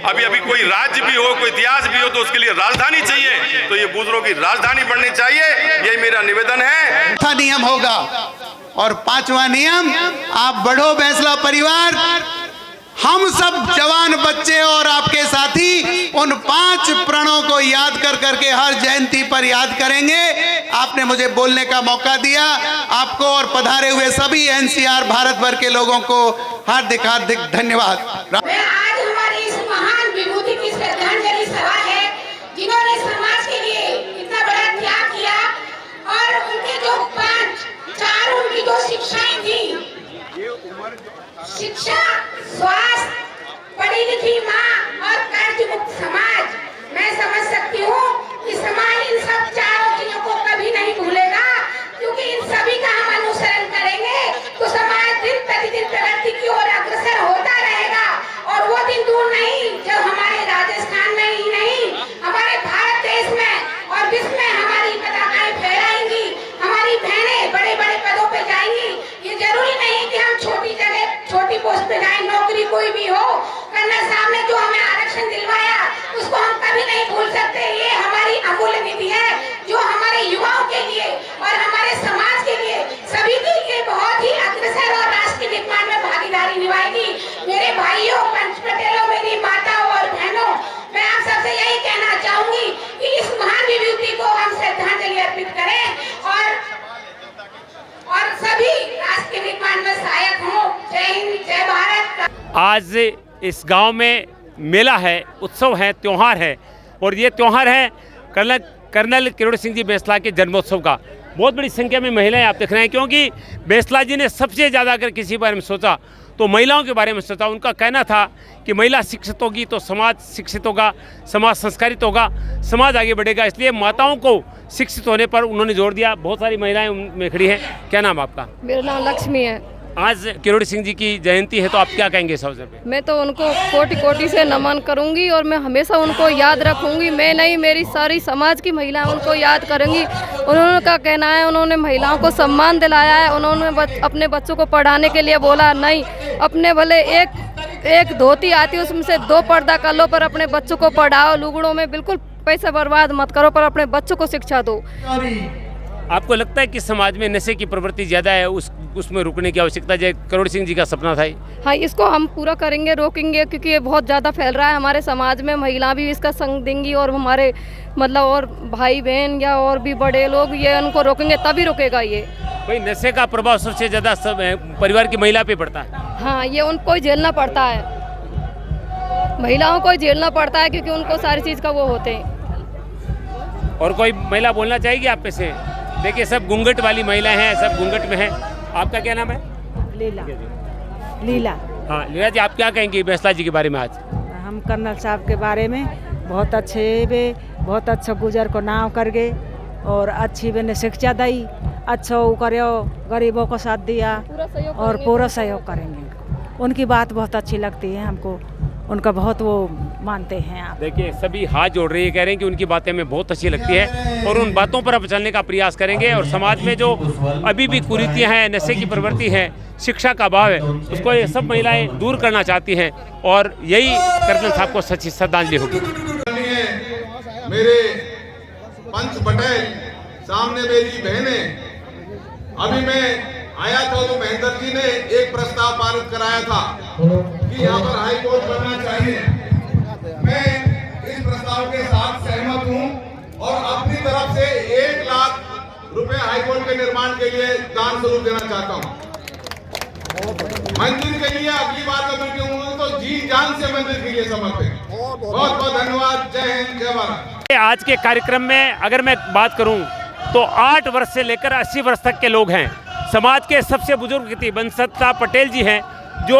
अभी कोई राज्य भी हो, कोई इतिहास भी हो, तो उसके लिए राजधानी चाहिए। तो ये गुजरों की राजधानी बननी चाहिए, यही मेरा निवेदन है। चौथा नियम होगा और 5वां नियम, आप बढ़ो बैंसला परिवार, हम सब जवान बच्चे और आपके साथी उन 5 प्रणों को याद कर करके हर जयंती पर याद करेंगे। आपने मुझे बोलने का मौका दिया, आपको और पधारे हुए सभी एनसीआर भारत भर के लोगों को हार्दिक हार्दिक धन्यवाद। आज हमारी इस महान विभूति की श्रद्धांजलि सभा है, जिन्होंने समाज के लिए इतना बड़ा त्याग किया और उनके जो 5 उनकी जो शिक्षाएं थी, शिक्षा, स्वास्थ्य, पढ़ी लिखी माँ और कर्ज मुक्त समाज, मैं समझ सकती हूँ कि समाज इन सब 4 चीजों को कभी नहीं भूलेगा, क्योंकि इन सभी का हम अनुसरण करेंगे तो समाज दिन प्रतिदिन प्रगति की ओर अग्रसर होता रहेगा। और वो दिन दूर नहीं जब हमारे राजस्थान में ही नहीं, हमारे भारत देश में और विश्व में हमारी पताकाएं फहराएंगी, हमारी बहनें बड़े बड़े पदों पे जाएंगी। ये जरूरी नहीं कि हम छोटी जगह, छोटी पोस्ट पे जाए, नौकरी कोई भी हो। कर्नल साहब ने जो हमें आरक्षण दिलवाया, उसको हम कभी नहीं भूल सकते। ये हमारी अमूल्य निधि है, जो हमारे युवाओं के लिए और हमारे समाज के लिए, सभी के लिए बहुत ही अग्रसर और राष्ट्र के निर्माण में भागीदारी निभाएगी। मेरे भाइयों, पंच पटेलों, मेरी माताओं और बहनों, मैं आज इस गांव में मेला है, उत्सव है, त्यौहार है और ये त्यौहार है कर्नल किरोड़ी सिंह जी बैंसला के जन्मोत्सव का। बहुत बड़ी संख्या में महिलाएं आप देख रहे हैं, क्योंकि बैंसला जी ने सबसे ज़्यादा अगर किसी बारे में सोचा तो महिलाओं के बारे में सोचा। उनका कहना था कि महिला शिक्षित होगी तो समाज शिक्षित होगा, समाज संस्कारित होगा, समाज आगे बढ़ेगा। इसलिए माताओं को शिक्षित होने पर उन्होंने जोर दिया। बहुत सारी महिलाएं उनमें खड़ी हैं। क्या नाम आपका? मेरा नाम लक्ष्मी है। आज किरोड़ी सिंह जी की जयंती है, तो आप क्या कहेंगे इस अवसर पे? मैं तो उनको कोटि कोटि से नमन करूंगी और मैं हमेशा उनको याद रखूंगी। मैं नहीं, मेरी सारी समाज की महिलाएं उनको याद करेंगी। उन्होंने का कहना है, उन्होंने महिलाओं को सम्मान दिलाया है। उन्होंने अपने बच्चों को पढ़ाने के लिए बोला, नहीं अपने भले एक धोती आती है उसमें से 2 पर्दा कर लो, पर अपने बच्चों को पढ़ाओ। लुगड़ों में बिल्कुल पैसा बर्बाद मत करो, पर अपने बच्चों को शिक्षा दो। आपको लगता है कि समाज में नशे की प्रवृत्ति ज़्यादा है, उसमें रुकने की आवश्यकता है? किरोड़ी सिंह जी का सपना था। हाँ, इसको हम पूरा करेंगे, रोकेंगे, क्योंकि ये बहुत ज़्यादा फैल रहा है हमारे समाज में। महिला भी इसका संग देंगी और हमारे मतलब और भाई बहन या और भी बड़े लोग ये उनको रोकेंगे, तभी रुकेगा ये। भाई नशे का प्रभाव सबसे ज़्यादा परिवार की महिला पे पड़ता है। हाँ, ये उनको झेलना पड़ता है, महिलाओं को झेलना पड़ता है, क्योंकि उनको सारी चीज़ का वो होते हैं। और कोई महिला बोलना चाहेगी आप पे से? देखिए सब घूंघट वाली महिलाएं हैं, सब घूंघट में हैं। आपका क्या नाम है? लीला। लीला। हाँ लीला जी, आप क्या कहेंगी बैंसला जी के बारे में? आज हम कर्नल साहब के बारे में बहुत अच्छे वे, बहुत अच्छा गुजर को नाव कर गए और अच्छी मैंने शिक्षा दी, अच्छा वो करो, गरीबों को साथ दिया और पूरा सहयोग करेंगे। उनकी बात बहुत अच्छी लगती है हमको, उनका बहुत वो मानते हैं आप। देखिए सभी हाथ जोड़ रही है, कह रहे हैं कि उनकी बातें हमें बहुत अच्छी लगती है और उन बातों पर अब चलने का प्रयास करेंगे। और समाज में जो अभी भी कुरीतियां हैं, नशे की प्रवृत्ति है, शिक्षा का अभाव है, उसको ये सब महिलाएं दूर करना चाहती हैं और यही कर्नल साहब को सच्ची श्रद्धांजलि होगी। मेरे पंच पटेल, सामने मेरी बहनें, अभी मैं आया था तो महेंद्र जी ने एक प्रस्ताव पारित कराया था कि यहाँ पर हाई कोर्ट बनना चाहिए। मैं इस प्रस्ताव के साथ सहमत हूँ और अपनी तरफ से 1 लाख रुपए हाई कोर्ट के निर्माण के लिए दान स्वरूप देना चाहता हूँ। मंदिर के लिए अगली बार मैं मीटिंग होंगे तो जी जान से मंदिर के लिए समर्पित। बहुत बहुत धन्यवाद। जय हिंद, जय भारत। आज के कार्यक्रम में अगर मैं बात करूं तो 8 वर्ष से लेकर 80 वर्ष तक के लोग हैं। समाज के सबसे बुजुर्ग व्यक्ति बंसत्ता पटेल जी हैं, जो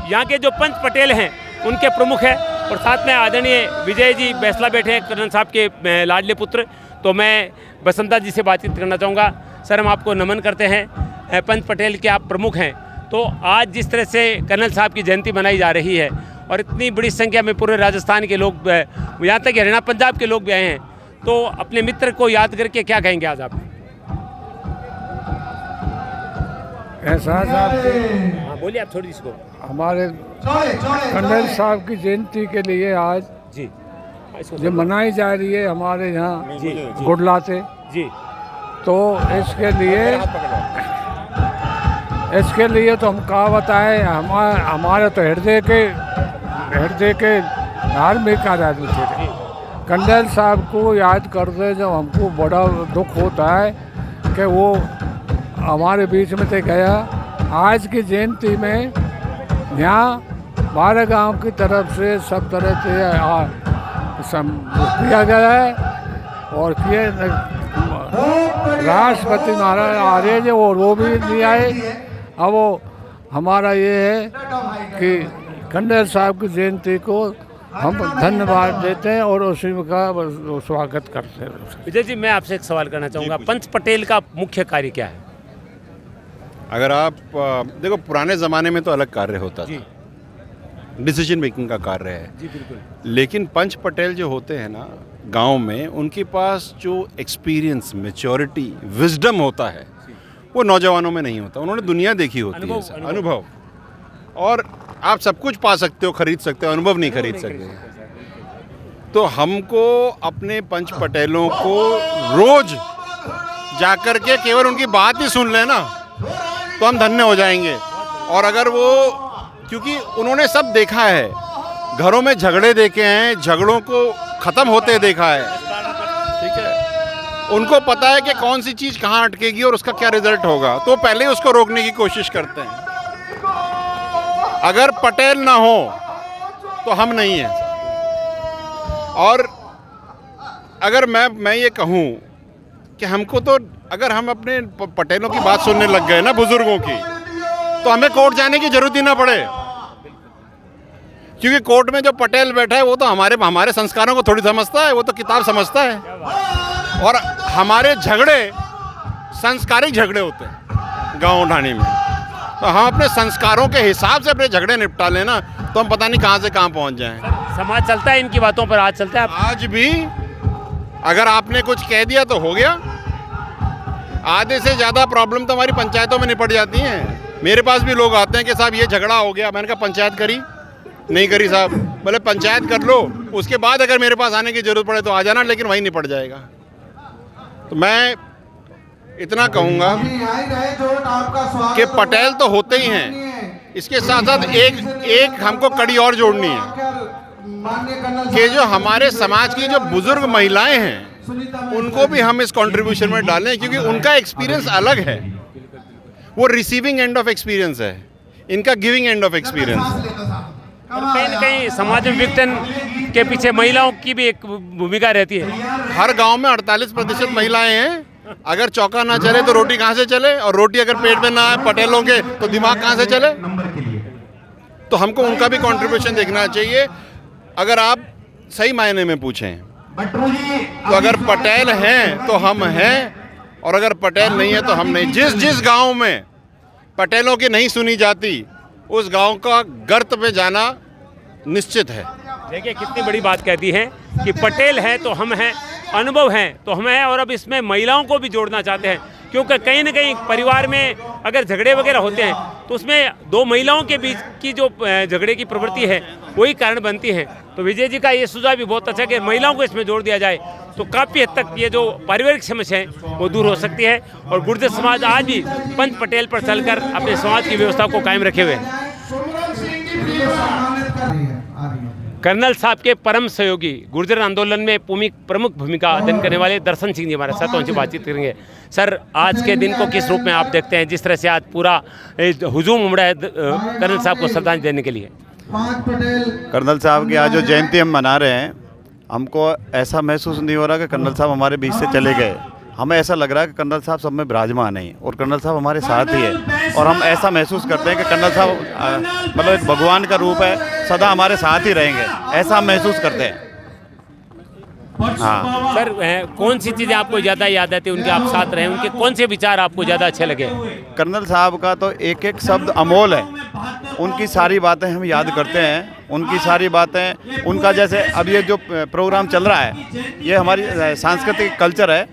यहाँ के जो पंच पटेल हैं उनके प्रमुख हैं, और साथ में आदरणीय विजय जी बैंसला बैठे हैं, कर्नल साहब के लाडले पुत्र। तो मैं बसंता जी से बातचीत करना चाहूँगा। सर, हम आपको नमन करते हैं, पंच पटेल के आप प्रमुख हैं। तो आज जिस तरह से कर्नल साहब की जयंती मनाई जा रही है और इतनी बड़ी संख्या में पूरे राजस्थान के लोग, यहाँ तक हरियाणा पंजाब के लोग भी आए हैं, तो अपने मित्र को याद करके क्या कहेंगे आज आप? एहसास आपके? हाँ बोलिए आप थोड़ी इसको। हमारे कर्नल साहब की जयंती के लिए आज जी जो मनाई जा रही है हमारे यहाँ गुडला से जी, तो इसके लिए तो हम क्या बताएं, हमारे तो हृदय के धार्मिक आराधना थे। कर्नल साहब को याद करते जब हमको बड़ा दुख होता है कि वो हमारे बीच में से गया। आज की जयंती में यहाँ 12 गांव की तरफ से सब तरह से किया गया है और किए। राष्ट्रपति महाराज आर्य जी और वो भी नहीं आए। अब वो हमारा ये है कि कर्नल साहब की जयंती को हम धन्यवाद देते हैं और उसी का स्वागत करते हैं। विजय जी, मैं आपसे एक सवाल करना चाहूँगा, पंच पटेल का मुख्य कार्य क्या है? अगर आप देखो, पुराने ज़माने में तो अलग कार्य होता था, डिसीजन मेकिंग का कार्य है जी, बिल्कुल। लेकिन पंच पटेल जो होते हैं ना गांव में, उनके पास जो एक्सपीरियंस, मैच्योरिटी, विजडम होता है वो नौजवानों में नहीं होता। उन्होंने दुनिया देखी होती है, अनुभव। और आप सब कुछ पा सकते हो, खरीद सकते हो, अनुभव नहीं खरीद सकते। तो हमको अपने पंच पटेलों को रोज जाकर के केवल उनकी बात ही सुन लेना तो हम धन्य हो जाएंगे। और अगर वो, क्योंकि उन्होंने सब देखा है, घरों में झगड़े देखे हैं, झगड़ों को ख़त्म होते देखा है, ठीक है, उनको पता है कि कौन सी चीज़ कहाँ अटकेगी और उसका क्या रिजल्ट होगा, तो पहले ही उसको रोकने की कोशिश करते हैं। अगर पटेल ना हो तो हम नहीं हैं। और अगर मैं ये कहूँ कि हमको तो अगर हम अपने पटेलों की बात सुनने लग गए ना, बुजुर्गों की, तो हमें कोर्ट जाने की जरूरत ही ना पड़े, क्योंकि कोर्ट में जो पटेल बैठा है वो तो हमारे संस्कारों को थोड़ी समझता है, वो तो किताब समझता है। और हमारे झगड़े संस्कारिक झगड़े होते हैं गाँव ढाणी में, तो हम अपने संस्कारों के हिसाब से अपने झगड़े निपटा लेना तो हम पता नहीं कहाँ से कहाँ पहुँच जाएं। समाज चलता है इनकी बातों पर, आज चलता है। आज भी अगर आपने कुछ कह दिया तो हो गया। आधे से ज़्यादा प्रॉब्लम तो हमारी पंचायतों में निपट जाती हैं। मेरे पास भी लोग आते हैं कि साहब ये झगड़ा हो गया, मैंने कहा पंचायत करी नहीं करी साहब, बोले पंचायत कर लो, उसके बाद अगर मेरे पास आने की ज़रूरत पड़े तो आ जाना, लेकिन वहीं निपट जाएगा। तो मैं इतना कहूँगा कि पटेल तो होते ही हैं, इसके साथ साथ एक हमको कड़ी और जोड़नी है कि जो हमारे समाज की जो बुजुर्ग महिलाएं हैं उनको भी हम इस कंट्रीब्यूशन में डालें, क्योंकि उनका एक्सपीरियंस अलग है। वो रिसीविंग एंड ऑफ एक्सपीरियंस है, इनका गिविंग एंड ऑफ एक्सपीरियंस है। और कहीं न कहीं समाज में विघटन के पीछे महिलाओं की भी एक भूमिका रहती है। हर गांव में 48% महिलाएं हैं। अगर चौका ना चले तो रोटी कहाँ से चले, और रोटी अगर पेट में ना आए पटेलों के तो दिमाग कहाँ से चले। तो हमको उनका भी कंट्रीब्यूशन देखना चाहिए। अगर आप सही मायने में पूछें तो अगर पटेल हैं तो हम हैं, और अगर पटेल नहीं है तो हम नहीं। जिस गांव में पटेलों की नहीं सुनी जाती उस गांव का गर्त में जाना निश्चित है। देखिए कितनी बड़ी बात कहती है कि पटेल है तो हम हैं, अनुभव हैं तो हम हैं, और अब इसमें महिलाओं को भी जोड़ना चाहते हैं, क्योंकि कहीं न कहीं परिवार में अगर झगड़े वगैरह होते हैं तो उसमें दो महिलाओं के बीच की जो झगड़े की प्रवृत्ति है वही कारण बनती है। तो विजय जी का ये सुझाव भी बहुत अच्छा है कि महिलाओं को इसमें जोड़ दिया जाए तो काफ़ी हद तक ये जो पारिवारिक समस्या है वो दूर हो सकती है। और गुर्जर समाज आज भी पंच पटेल पर चलकर अपने समाज की व्यवस्था को कायम रखे हुए हैं। कर्नल साहब के परम सहयोगी, गुर्जर आंदोलन में प्रमुख भूमिका अध्ययन करने वाले दर्शन सिंह जी हमारे साथ उनसे बातचीत करेंगे। सर, आज के दिन को किस रूप में आप देखते हैं, जिस तरह से आज पूरा हुजूम उमड़ा है कर्नल साहब को श्रद्धांजलि देने के लिए? कर्नल साहब की आज जो जयंती हम मना रहे हैं, हमको ऐसा महसूस नहीं हो रहा कि कर्नल साहब हमारे बीच से चले गए। हमें ऐसा लग रहा है कि कर्नल साहब सब में विराजमान हैं और कर्नल साहब हमारे साथ ही है, और हम ऐसा महसूस करते हैं कि कर्नल साहब मतलब एक भगवान का रूप है, सदा हमारे साथ ही रहेंगे, ऐसा हम महसूस करते हैं। हाँ सर, कौन सी चीज़ें आपको ज़्यादा याद आती है उनके आप साथ रहे, उनके कौन से विचार आपको ज़्यादा अच्छे लगे? कर्नल साहब का तो एक एक शब्द अमोल है, उनकी सारी बातें हम याद करते हैं, उनकी सारी बातें, उनका जैसे अब ये जो प्रोग्राम चल रहा है, ये हमारी सांस्कृतिक कल्चर है,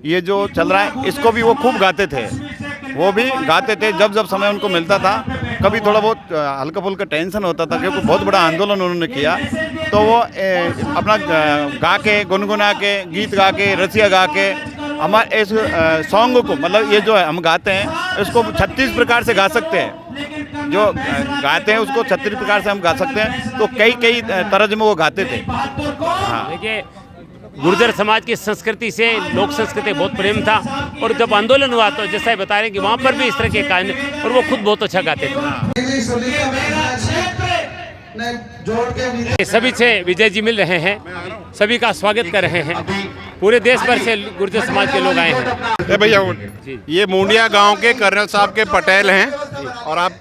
ये जो चल रहा है इसको भी वो खूब गाते थे, वो भी गाते थे जब जब समय उनको मिलता था। कभी थोड़ा बहुत हल्का फुल्का टेंशन होता था क्योंकि बहुत बड़ा आंदोलन उन्होंने किया, तो वो अपना गा के, गुनगुना के, गीत गा के, रसिया गा के हमारे इस सॉन्ग को, मतलब ये जो है हम गाते हैं इसको 36 प्रकार से गा सकते हैं, जो गाते हैं उसको 36 प्रकार से हम गा सकते हैं, तो कई तरज में वो गाते थे। हाँ, देखिए गुर्जर समाज की संस्कृति से, लोक संस्कृति बहुत प्रेम था, और जब आंदोलन हुआ तो जैसा बता रहे हैं कि वहाँ पर भी इस तरह के कार्य, और वो खुद बहुत अच्छा गाते थे। सभी से विजय जी मिल रहे हैं, सभी का स्वागत कर रहे हैं, पूरे देश भर से गुर्जर समाज के लोग आए हैं। भैया ये मुंडिया गांव के कर्नल साहब के पटेल हैं, और आप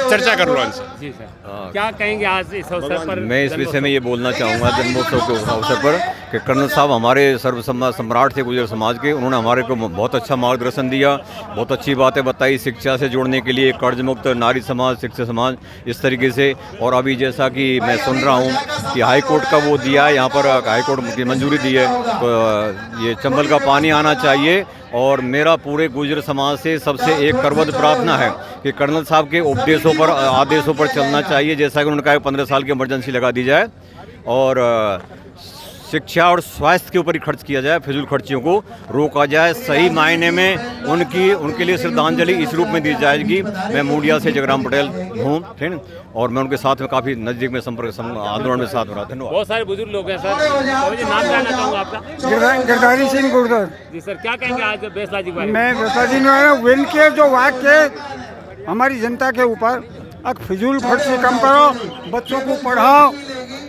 चर्चा कर लो इनसे। जी सर, क्या कहेंगे आज इस अवसर पर? मैं इस विषय में ये बोलना चाहूँगा जन्मोत्सव के अवसर पर कि कर्नल साहब हमारे सर्व सम्राट थे गुर्जर समाज के। उन्होंने हमारे को बहुत अच्छा मार्गदर्शन दिया, बहुत अच्छी बातें बताई शिक्षा से जोड़ने के लिए, कर्ज मुक्त नारी समाज, शिक्षित समाज, इस तरीके से। और अभी जैसा कि मैं सुन रहा हूँ कि हाई कोर्ट का वो दिया है, यहाँ पर हाई कोर्ट की मंजूरी दी है, तो ये चंबल का पानी आना चाहिए। और मेरा पूरे गुर्जर समाज से सबसे एक करवद प्रार्थना है कि कर्नल साहब के उपदेशों पर, आदेशों पर चलना चाहिए, जैसा कि उन्होंने कहा 15 साल की इमरजेंसी लगा दी जाए, और शिक्षा और स्वास्थ्य के ऊपर ही खर्च किया जाए, फिजूल खर्चियों को रोका जाए, सही मायने में उनके लिए श्रद्धांजलि इस रूप में दी जाएगी। मैं मुंडिया से जगराम पटेल हूँ, ठीक, और मैं उनके साथ में काफ़ी नज़दीक में संपर्क आंदोलन में साथ में रहा। धन्यवाद। बहुत सारे बुजुर्ग लोग हैं सर, मुझे नाम जानना चाहूँगा आपका? गिरधारी सिंह गुर्जर। जी सर, क्या कहेंगे आज बैसला जी के बारे में? मैं बैसला जी ने उनके जो वाक्य हमारी जनता के ऊपर अब फिजूल खर्ची कम करो, बच्चों को पढ़ाओ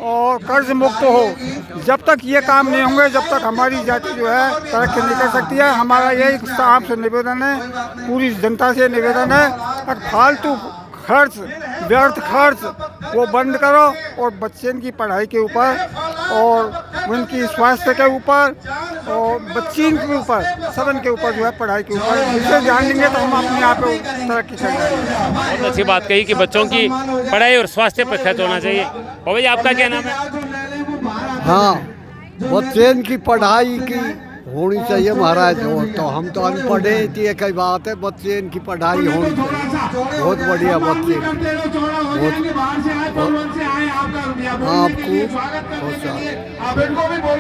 और कर्ज मुक्त हो। जब तक ये काम नहीं होंगे, जब तक हमारी जाति जो है तरक्की नहीं कर सकती है। हमारा यही आपसे निवेदन है, पूरी जनता से निवेदन है, अब फालतू खर्च, व्यर्थ खर्च वो बंद करो और बच्चे की पढ़ाई के ऊपर और उनकी स्वास्थ्य के ऊपर और बच्ची के ऊपर, सबन के ऊपर जो है पढ़ाई के ऊपर इसे ध्यान देंगे तो हम अपने आप तरक्की कर जाएंगे। बहुत अच्छी बात कही कि बच्चों की पढ़ाई और स्वास्थ्य पर खर्च होना चाहिए। और भाई आपका क्या नाम है? हाँ, बच्चे की पढ़ाई की होनी चाहिए महाराज। तो हम तो अनपढ़े थी, कई बात है, बच्चे इनकी पढ़ाई होनी चाहिए। बहुत बढ़िया बच्चे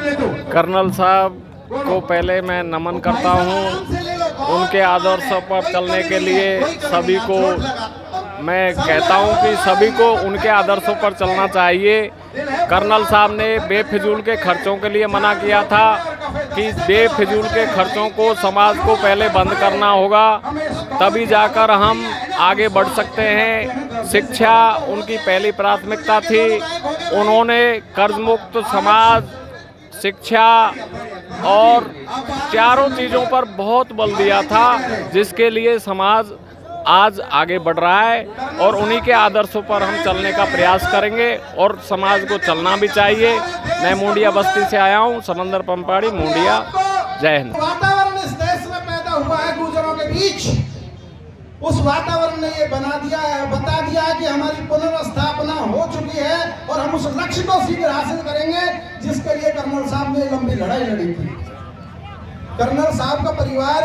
आपको। कर्नल साहब को पहले मैं नमन करता हूँ। उनके आदर्शों पर चलने के लिए सभी को मैं कहता हूँ कि सभी को उनके आदर्शों पर चलना चाहिए। कर्नल साहब ने बेफिजूल के खर्चों के लिए मना किया था कि बेफिजूल के खर्चों को समाज को पहले बंद करना होगा, तभी जाकर हम आगे बढ़ सकते हैं। शिक्षा उनकी पहली प्राथमिकता थी। उन्होंने कर्ज मुक्त समाज, शिक्षा और चारों चीज़ों पर बहुत बल दिया था, जिसके लिए समाज आज आगे बढ़ रहा है और उन्हीं के आदर्शों पर हम चलने का प्रयास करेंगे और समाज को चलना भी चाहिए। मैं मुंडिया बस्ती से आया हूँ, समंदर पंपाड़ी, मुंडिया। जय हिंद। वातावरण इस देश में पैदा हुआ है गुर्जरों के बीच, उस वातावरण ने ये बना दिया है, बता दिया है कि हमारी पुनर्स्थापना हो चुकी है और हम उस लक्ष्य को शीघ्र हासिल करेंगे जिसके लिए कर्नल साहब ने लंबी लड़ाई लड़ी थी। कर्नल साहब का परिवार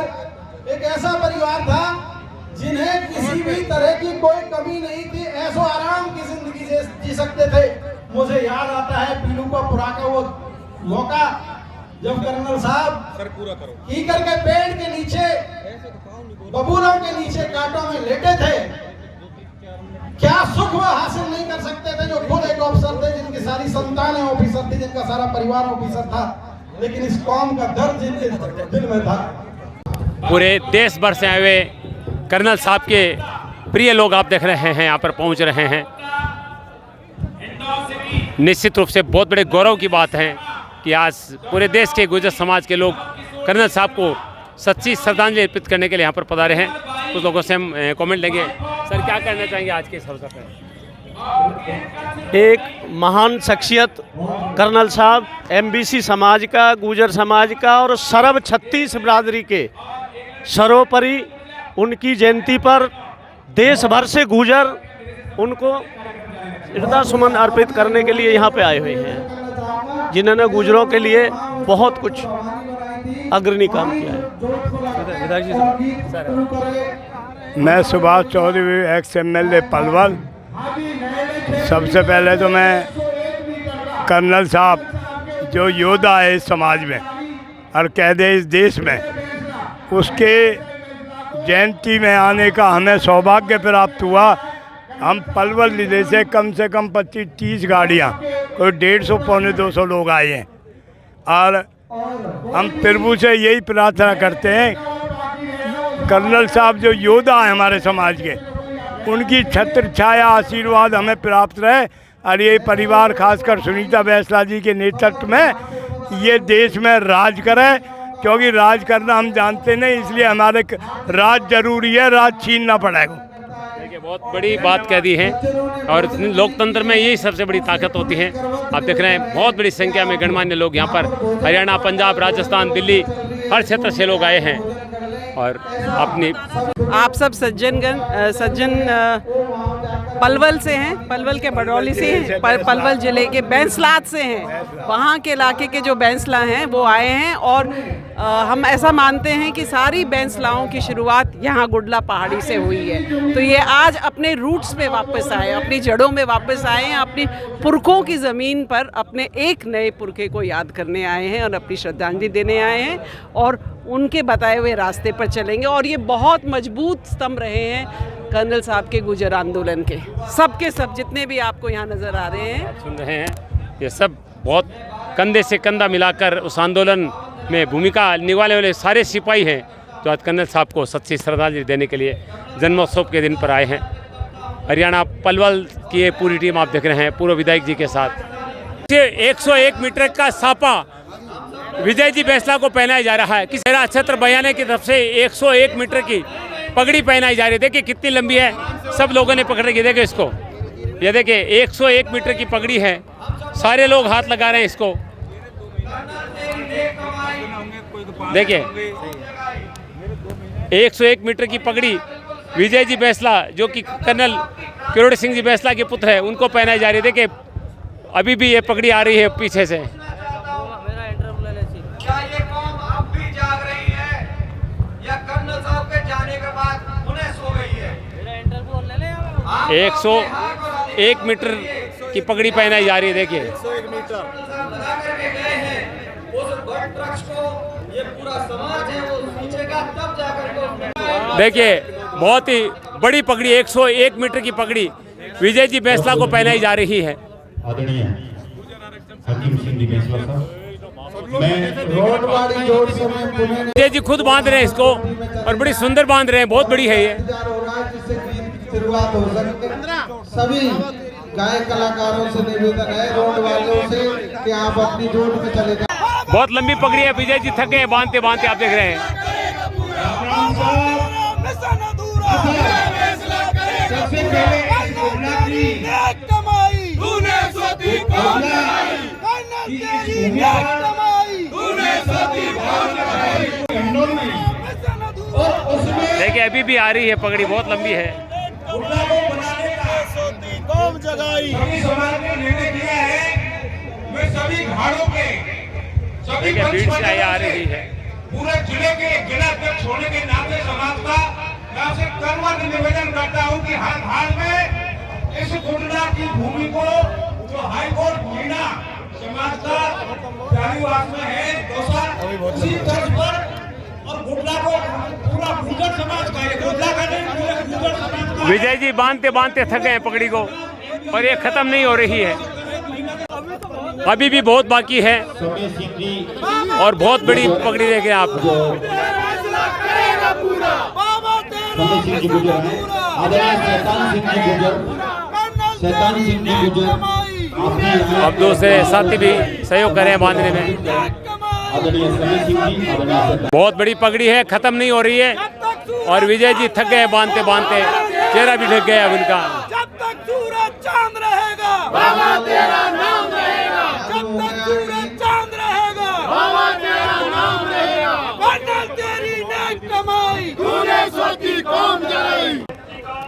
एक ऐसा परिवार था जिन्हें किसी भी तरह की कोई कमी नहीं थी, ऐसो आराम की जिंदगी जी सकते थे। मुझे याद आता है पीलूपुरा का वो मौका जब कर्नल साहब कीकर के पेड़ के नीचे, बबूलों के नीचे कांटों में लेटे थे। क्या सुख वह हासिल नहीं कर सकते थे जो खुद एक ऑफिसर थे, जिनकी सारी संतानें ऑफिसर थी, जिनका सारा परिवार ऑफिसर था, लेकिन इस कौम का दर्द जिनके दिल में था। पूरे देश भर से आए हुए कर्नल साहब के प्रिय लोग आप देख रहे हैं यहाँ पर पहुँच रहे हैं। निश्चित रूप से बहुत बड़े गौरव की बात है कि आज पूरे देश के गुर्जर समाज के लोग कर्नल साहब को सच्ची श्रद्धांजलि अर्पित करने के लिए यहाँ पर पधारे हैं। कुछ लोगों से हम कमेंट लेंगे। सर, क्या कहना चाहेंगे आज के इस अवसर पर? एक महान शख्सियत कर्नल साहब, एमबीसी समाज का, गुर्जर समाज का और सर्व 36 बिरादरी के सर्वोपरि उनकी जयंती पर देश भर से गुर्जर उनको श्रद्धा सुमन अर्पित करने के लिए यहाँ पे आए हुए हैं, जिन्होंने गुर्जरों के लिए बहुत कुछ अग्रणी काम किया है। मैं सुभाष चौधरी, एक्स MLA पलवल। सबसे पहले तो मैं कर्नल साहब जो योद्धा है इस समाज में और कैदे इस देश में, उसके जयंती में आने का हमें सौभाग्य प्राप्त हुआ। हम पलवल जिले से कम 25-30 गाड़ियाँ, कोई 150 पौने 200 लोग आए हैं और हम प्रभु से यही प्रार्थना करते हैं कर्नल साहब जो योद्धा हैं हमारे समाज के, उनकी छत्र छाया आशीर्वाद हमें प्राप्त रहे और ये परिवार खासकर सुनीता बैसला जी के नेतृत्व में ये देश में राज करे, क्योंकि राज करना हम जानते नहीं, इसलिए हमारे राज जरूरी है, राज छीनना पड़ेगा। देखिए, बहुत बड़ी बात कह दी है और लोकतंत्र में यही सबसे बड़ी ताकत होती है। आप देख रहे हैं बहुत बड़ी संख्या में गणमान्य लोग यहाँ पर हरियाणा, पंजाब, राजस्थान, दिल्ली, हर क्षेत्र से लोग आए हैं और अपनी आप सब सज्जन पलवल से हैं, पलवल के बड़ौली से हैं, पलवल जिले के बैंसलात से हैं। वहाँ के इलाके के जो बैंसला हैं वो आए हैं और हम ऐसा मानते हैं कि सारी बैंसलाओं की शुरुआत यहाँ गुडला पहाड़ी से हुई है। तो ये आज अपने रूट्स पे वापस आए, अपनी जड़ों में वापस आए हैं, अपनी पुरखों की ज़मीन पर अपने एक नए पुरखे को याद करने आए हैं और अपनी श्रद्धांजलि देने आए हैं और उनके बताए हुए रास्ते पर चलेंगे। और ये बहुत मजबूत स्तंभ रहे हैं कर्नल साहब के गुर्जर आंदोलन के, सब जितने भी आपको यहाँ नज़र आ रहे हैं, सुन रहे हैं, ये सब बहुत कंधे से कंधा मिलाकर उस आंदोलन में भूमिका निभाने वाले सारे सिपाही हैं जो आज कर्नल साहब को सच्ची श्रद्धांजलि देने के लिए जन्मोत्सव के दिन पर आए हैं। हरियाणा पलवल की ये पूरी टीम आप देख रहे हैं पूर्व विधायक जी के साथ। 101 मीटर का सापा विजय जी बैंसला को पहनाया जा रहा है। किस मेरा छत्र बयाने की तरफ से 101 मीटर की पगड़ी पहनाई जा रही है। देखिए कितनी लंबी है, सब लोगों ने पकड़ रखी। देखिए इसको, ये देखिए 101 मीटर की पगड़ी है, सारे लोग हाथ लगा रहे हैं इसको। देखिए 101 मीटर की पगड़ी विजय जी बैंसला जो कि कर्नल किरोड़ी सिंह जी बैंसला के पुत्र है उनको पहनाई जा रही है। देखिए अभी भी ये पगड़ी आ रही है पीछे से। क्या ये कौम अब भी जाग रही है या कर्नल साहब के जाने के बाद उन्हें सो गई है? 101 मीटर की पगड़ी पहनाई जा रही है। देखिए 101 मीटर उस वृक्ष को ये पूरा समाज है वो खींचेगा तब जाकर देखिए बहुत ही बड़ी पगड़ी 101 मीटर की पगड़ी विजय जी बैंसला को पहनाई जा रही है। आदरणीय हकीम सिंह जी बैंसला साहब, विजय जी खुद बांध रहे हैं इसको और बड़ी सुंदर बांध रहे हैं, बहुत बड़ी है ये। शुरुआत हो सके सभी गायक कलाकारों से निवेदन है, रोड वालों से कि आप अपनी रोड पे चले जाएं। बहुत लंबी पगड़ी है, विजय जी थक गए बांधते बांधते, आप देख रहे हैं। देखिए अभी भी आ रही है पगड़ी, बहुत लंबी है। सभी घाड़ों के सभी भीड़ से आ रही है। पूरे जिले के जिलाध्यक्ष होने के नाते समाज का मैं आपसे कर्मठ निवेदन करता हूं कि हर घाट में इस गुंडा की भूमि को जो हाईकोर्ट भूमिना समाज का चालीवास में है दोसा उसी तर्ज पर और गुंडा को पूरा गुर्जर समाज का ये गुंडा का नहीं पूरे गुर्जर समाज का। विजय जी बांधते बांधते थक गए पगड़ी को और ये खत्म नहीं हो रही है, अभी भी बहुत बाकी है और बहुत बड़ी पगड़ी देखें आप। अब दूसरे साथी भी सहयोग करें बांधने में। बहुत बड़ी पगड़ी है, खत्म नहीं हो रही है और विजय जी थक गए बांधते बांधते, चेहरा भी ढक गया अब उनका। जब तक सूरज चांद रहेगा बाबा तेरा नाम रहेगा, जब तक सूरज चांद रहेगा बाबा तेरा नाम रहेगा, कर्नल तेरी नेक कमाई तूने सोची कौम जलाई।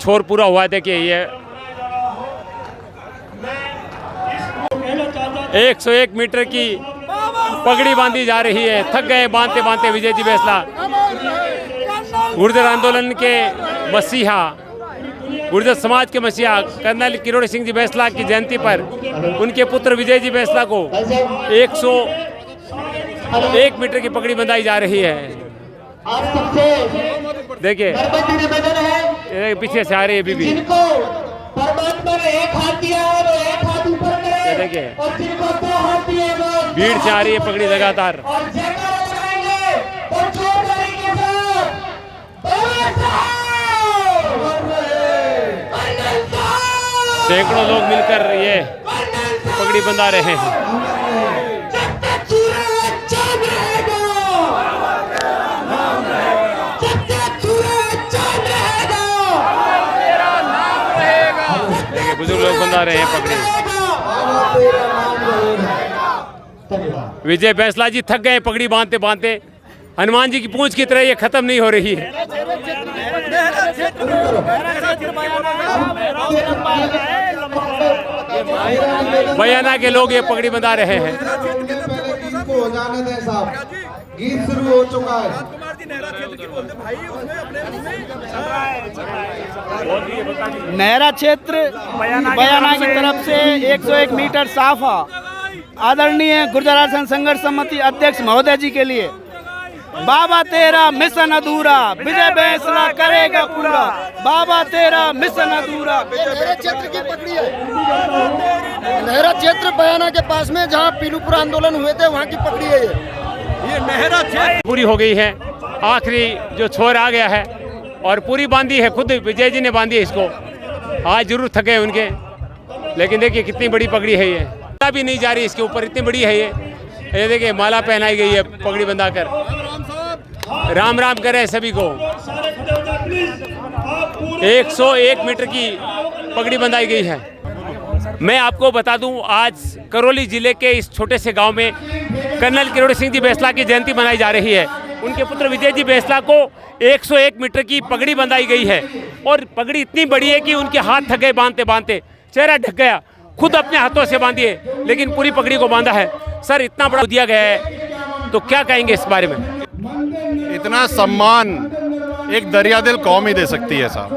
छोर पूरा हुआ है, देखिए ये 101 मीटर की पगड़ी बांधी जा रही है। थक गए बांधते बांधते विजय जी बैंसला। गुर्जर आंदोलन के मसीहा, गुर्जर समाज के मसीहा कर्नल किरोड़ी सिंह जी बैंसला की जयंती पर उनके पुत्र विजय जी बैंसला को 101 मीटर की पगड़ी बंधाई जा रही है। देखिए पीछे से आ रही है बीबी। परमात्मा ने एक हाथ दिया और एक हाथ ऊपर करे देखिए और जिनको 2 हाथ दिए भीड़ से आ रही है पगड़ी लगातार। और जयकारा लगाएंगे और जोर करेंगे सैकड़ों लोग मिलकर ये पगड़ी बंधा रहे हैं। बुजुर्ग लोग बंधा रहे हैं पगड़ी। विजय बैंसला जी थक गए पगड़ी बांधते बांधते, हनुमान जी की पूंछ की तरह ये खत्म नहीं हो रही है। बयाना के लोग ये पगड़ी बंधा रहे हैं। हो जाने दें साहब, गीत शुरू हो चुका है। नहरा क्षेत्र बयाना की तरफ से 101 मीटर साफा आदरणीय गुर्जर आरक्षण संघर्ष समिति अध्यक्ष महोदय जी के लिए। बाबा तेरा मिशन अधूरा विजय बैंसला करेगा पूरा, बाबा तेरा मिशन अधूरा। नहरा क्षेत्र की पगड़ी है, नहरा क्षेत्र बयाना के पास में जहाँ पीलूपुरा आंदोलन हुए थे वहाँ की पगड़ी है ये नहरा क्षेत्र। पूरी हो गई है, आखिरी जो छोर आ गया है और पूरी बांधी है, खुद विजय जी ने बांधी है इसको। आज जरूर थके उनके, लेकिन देखिए कितनी बड़ी पगड़ी है ये, भी नहीं जा रही इसके ऊपर, इतनी बड़ी है ये देखिए माला पहनाई गई है पगड़ी बंधाकर। राम राम करे सभी को। 101 मीटर की पगड़ी बंधाई गई है। मैं आपको बता दूं, आज करौली जिले के इस छोटे से गांव में कर्नल किरोड़ी सिंह जी बैसला की जयंती मनाई जा रही है। उनके पुत्र विजय जी बैसला को 101 मीटर की पगड़ी बंधाई गई है और पगड़ी इतनी बड़ी है कि उनके हाथ थक गए बांधते बांधते, चेहरा ढक गया, खुद अपने हाथों से बांधिए लेकिन पूरी पगड़ी को बांधा है। सर इतना बड़ा दिया गया है तो क्या कहेंगे इस बारे में? इतना सम्मान एक दरियादिल कौम ही दे सकती है साहब।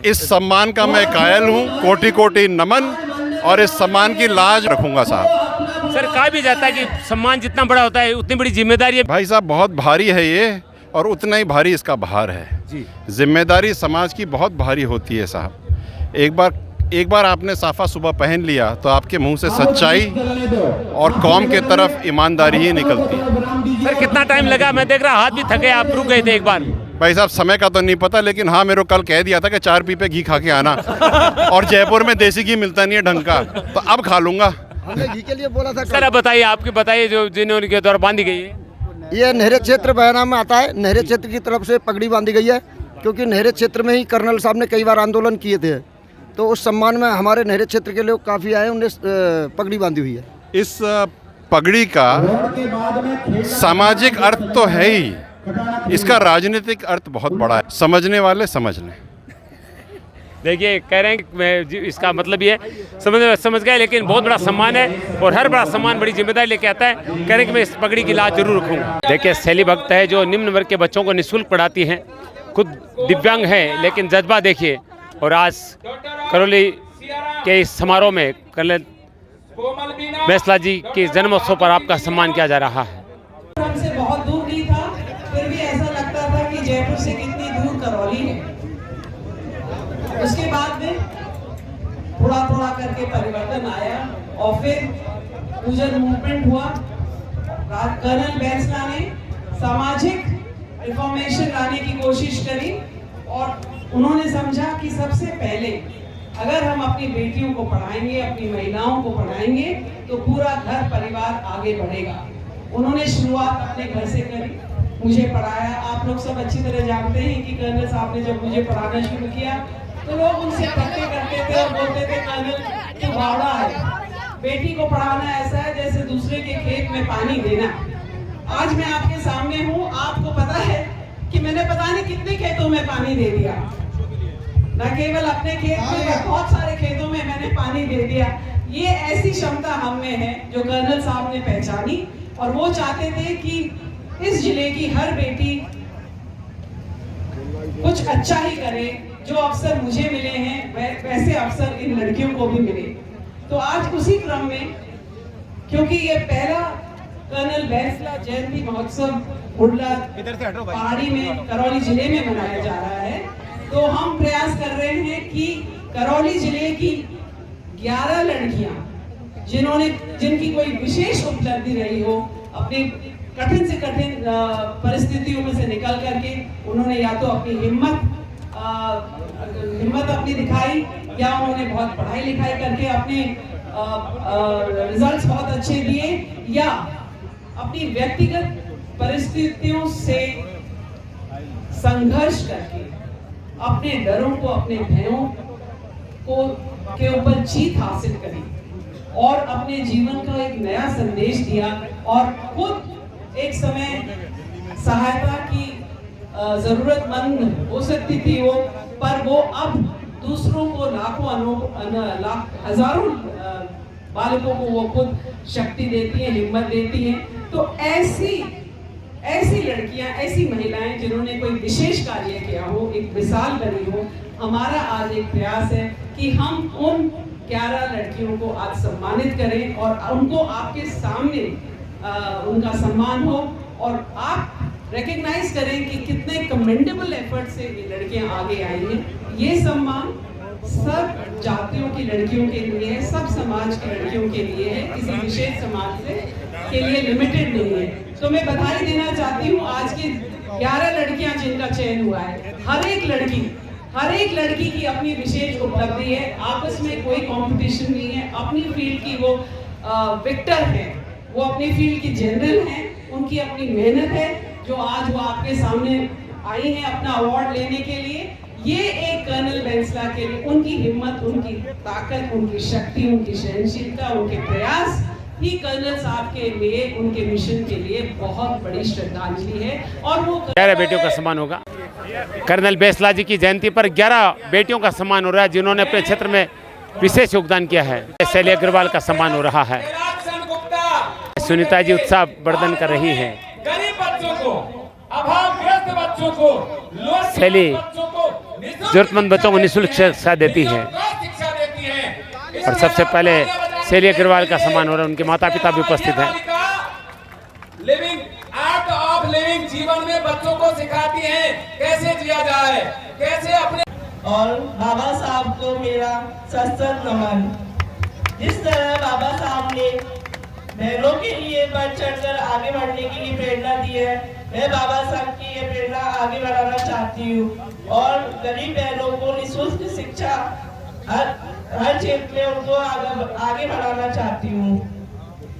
इस सम्मान का मैं कायल हूँ, कोटि कोटि नमन, और इस सम्मान की लाज रखूंगा साहब। सर कहा भी जाता है कि सम्मान जितना बड़ा होता है उतनी बड़ी जिम्मेदारी है। भाई साहब बहुत भारी है ये, और उतना ही भारी इसका भार है जी। जिम्मेदारी समाज की बहुत भारी होती है साहब। एक बार आपने साफा सुबह पहन लिया तो आपके मुंह से सच्चाई और कौम के तरफ ईमानदारी ही निकलती है। सर कितना टाइम लगा? मैं देख रहा हाथ भी थके, आप रुक गए थे एक बार। भाई साहब समय का तो नहीं पता, लेकिन हाँ मेरे को कल कह दिया था कि 4 पीपे घी खा के आना और जयपुर में देसी घी मिलता नहीं है ढंग का, तो अब खा लूंगा। घी के लिए बोला था सर अब बताइए, आपके बताइए जो जिन्होंने के द्वारा बांधी गई है। ये नहरे क्षेत्र बयाना में आता है। नहरे क्षेत्र की तरफ से पगड़ी बांधी गई है, क्योंकि नहरे क्षेत्र में ही कर्नल साहब ने कई बार आंदोलन किए थे, तो उस सम्मान में हमारे नहरे क्षेत्र के लोग काफ़ी आए, उन्हें पगड़ी बांधी हुई है। इस पगड़ी का सामाजिक अर्थ तो है ही, इसका राजनीतिक अर्थ बहुत बड़ा है, समझने वाले समझ लें। देखिए कह रहे हैं कि मैं इसका मतलब ये समझ गए, लेकिन बहुत बड़ा सम्मान है और हर बड़ा सम्मान बड़ी जिम्मेदारी लेके आता है। कह रहे हैं कि मैं इस पगड़ी की लाज जरूर रखूँगा। देखिए शैली भक्त है जो निम्न वर्ग के बच्चों को निःशुल्क पढ़ाती हैं, खुद दिव्यांग है लेकिन जज्बा देखिए। और आज करौली के इस समारोह में कर्नल बैसला जी के जन्मोत्सव पर आपका सम्मान किया जा रहा है। हमसे बहुत दूर नहीं था, फिर भी ऐसा लगता था कि जयपुर से कितनी दूर करौली है। उसके बाद में थोड़ा थोड़ा करके परिवर्तन आया और फिर गुजर मूवमेंट हुआ। कर्नल बैसला ने सामाजिक रिफॉर्मेशन लाने की कोशिश करी और उन्होंने समझा कि सबसे पहले अगर हम अपनी बेटियों को पढ़ाएंगे, अपनी महिलाओं को पढ़ाएंगे तो पूरा घर परिवार आगे बढ़ेगा। उन्होंने शुरुआत अपने घर से करी, मुझे पढ़ाया। आप लोग सब अच्छी तरह जानते हैं कि कर्नल साहब ने जब मुझे पढ़ाना शुरू किया तो लोग उनसे धक्के करते थे और बोलते थे कर्नल तू बावड़ा है, बेटी को पढ़ाना ऐसा है जैसे दूसरे के खेत में पानी देना। आज मैं आपके सामने हूँ, आपको पता है कि मैंने पता नहीं कितने खेतों में पानी दे दिया, न केवल अपने खेत में, बहुत सारे खेतों में मैंने पानी दे दिया। ये ऐसी क्षमता हम में है जो कर्नल साहब ने पहचानी और वो चाहते थे कि इस जिले की हर बेटी कुछ अच्छा ही करे। जो अवसर मुझे मिले हैं वैसे अवसर इन लड़कियों को भी मिले। तो आज उसी क्रम में, क्योंकि ये पहला कर्नल बैसला जयंती महोत्सव उड़ला पहाड़ी में करौली जिले में मनाया जा रहा है, तो हम प्रयास कर रहे हैं कि करौली जिले की 11 लड़कियां जिनकी कोई विशेष उपलब्धि रही हो, अपनी कठिन से कठिन परिस्थितियों में से निकल करके उन्होंने या तो अपनी हिम्मत अपनी दिखाई, या उन्होंने बहुत पढ़ाई लिखाई करके अपने रिजल्ट्स बहुत अच्छे दिए, या अपनी व्यक्तिगत परिस्थितियों से संघर्ष करके अपने डरों को, अपने भयों को के ऊपर जीत हासिल करी और अपने जीवन का एक नया संदेश दिया और खुद एक समय सहायता की जरूरतमंद हो सकती थी वो, पर वो अब दूसरों को हजारों बालकों को वो खुद शक्ति देती हैं, हिम्मत देती हैं। तो ऐसी लड़कियां, ऐसी महिलाएं जिन्होंने कोई विशेष कार्य किया हो, एक मिसाल बनी हो, हमारा आज एक प्रयास है कि हम उन 11 लड़कियों को आज सम्मानित करें और उनको आपके सामने उनका सम्मान हो और आप रिकग्नाइज करें कि कितने कमेंडेबल एफर्ट से ये लड़कियां आगे आई हैं। ये सम्मान सब जातियों की लड़कियों के लिए है, सब समाज की लड़कियों के लिए है, किसी विशेष समाज से के लिए लिमिटेड नहीं है। तो मैं बधाई देना चाहती हूँ आज की 11 लड़कियां जिनका चयन हुआ है। हर एक लड़की हर एक लड़की की अपनी विशेष उपलब्धि है, आपस में कोई कंपटीशन नहीं है। अपनी फील्ड की वो विक्टर है, वो अपनी फील्ड की जनरल हैं, उनकी अपनी मेहनत है जो आज वो आपके सामने आई हैं अपना अवार्ड लेने के लिए। ये एक कर्नल बैंसला के लिए उनकी हिम्मत, उनकी ताकत, उनकी शक्ति, उनकी सहनशीलता, उनके प्रयास ही कर्नल साहब के लिए, उनके मिशन के लिए बहुत बड़ी श्रद्धांजलि है। और वो 11 बेटियों का सम्मान होगा। कर्नल बैंसला जी की जयंती पर 11 बेटियों का सम्मान हो रहा है जिन्होंने अपने क्षेत्र में विशेष योगदान किया है। शैली अग्रवाल का सम्मान हो रहा है। सुनीता जी उत्साह वर्धन कर रही हैं। गरीब बच्चों को, अभावग्रस्त बच्चों को, शैली जरूरतमंद बच्चों को निःशुल्क शिक्षा देती है। और सबसे पहले शैली अग्रवाल का सम्मान हो रहा है, उनके माता पिता भी उपस्थित हैं। लिविंग आर्ट ऑफ लिविंग जीवन में बच्चों को सिखाती हैं कैसे जिया जाए, कैसे अपने। और बाबा साहब को मेरा सशक्त नमन। जिस तरह बाबा साहब ने बहनों के लिए बढ़ चढ़कर आगे बढ़ने के लिए प्रेरणा दी है, मैं बाबा साहब की ये प्रेरणा आगे बढ़ाना चाहती हूँ और गरीब बहनों को निःशुल्क शिक्षा हर क्षेत्र में उनको आगे बढ़ाना चाहती हूँ।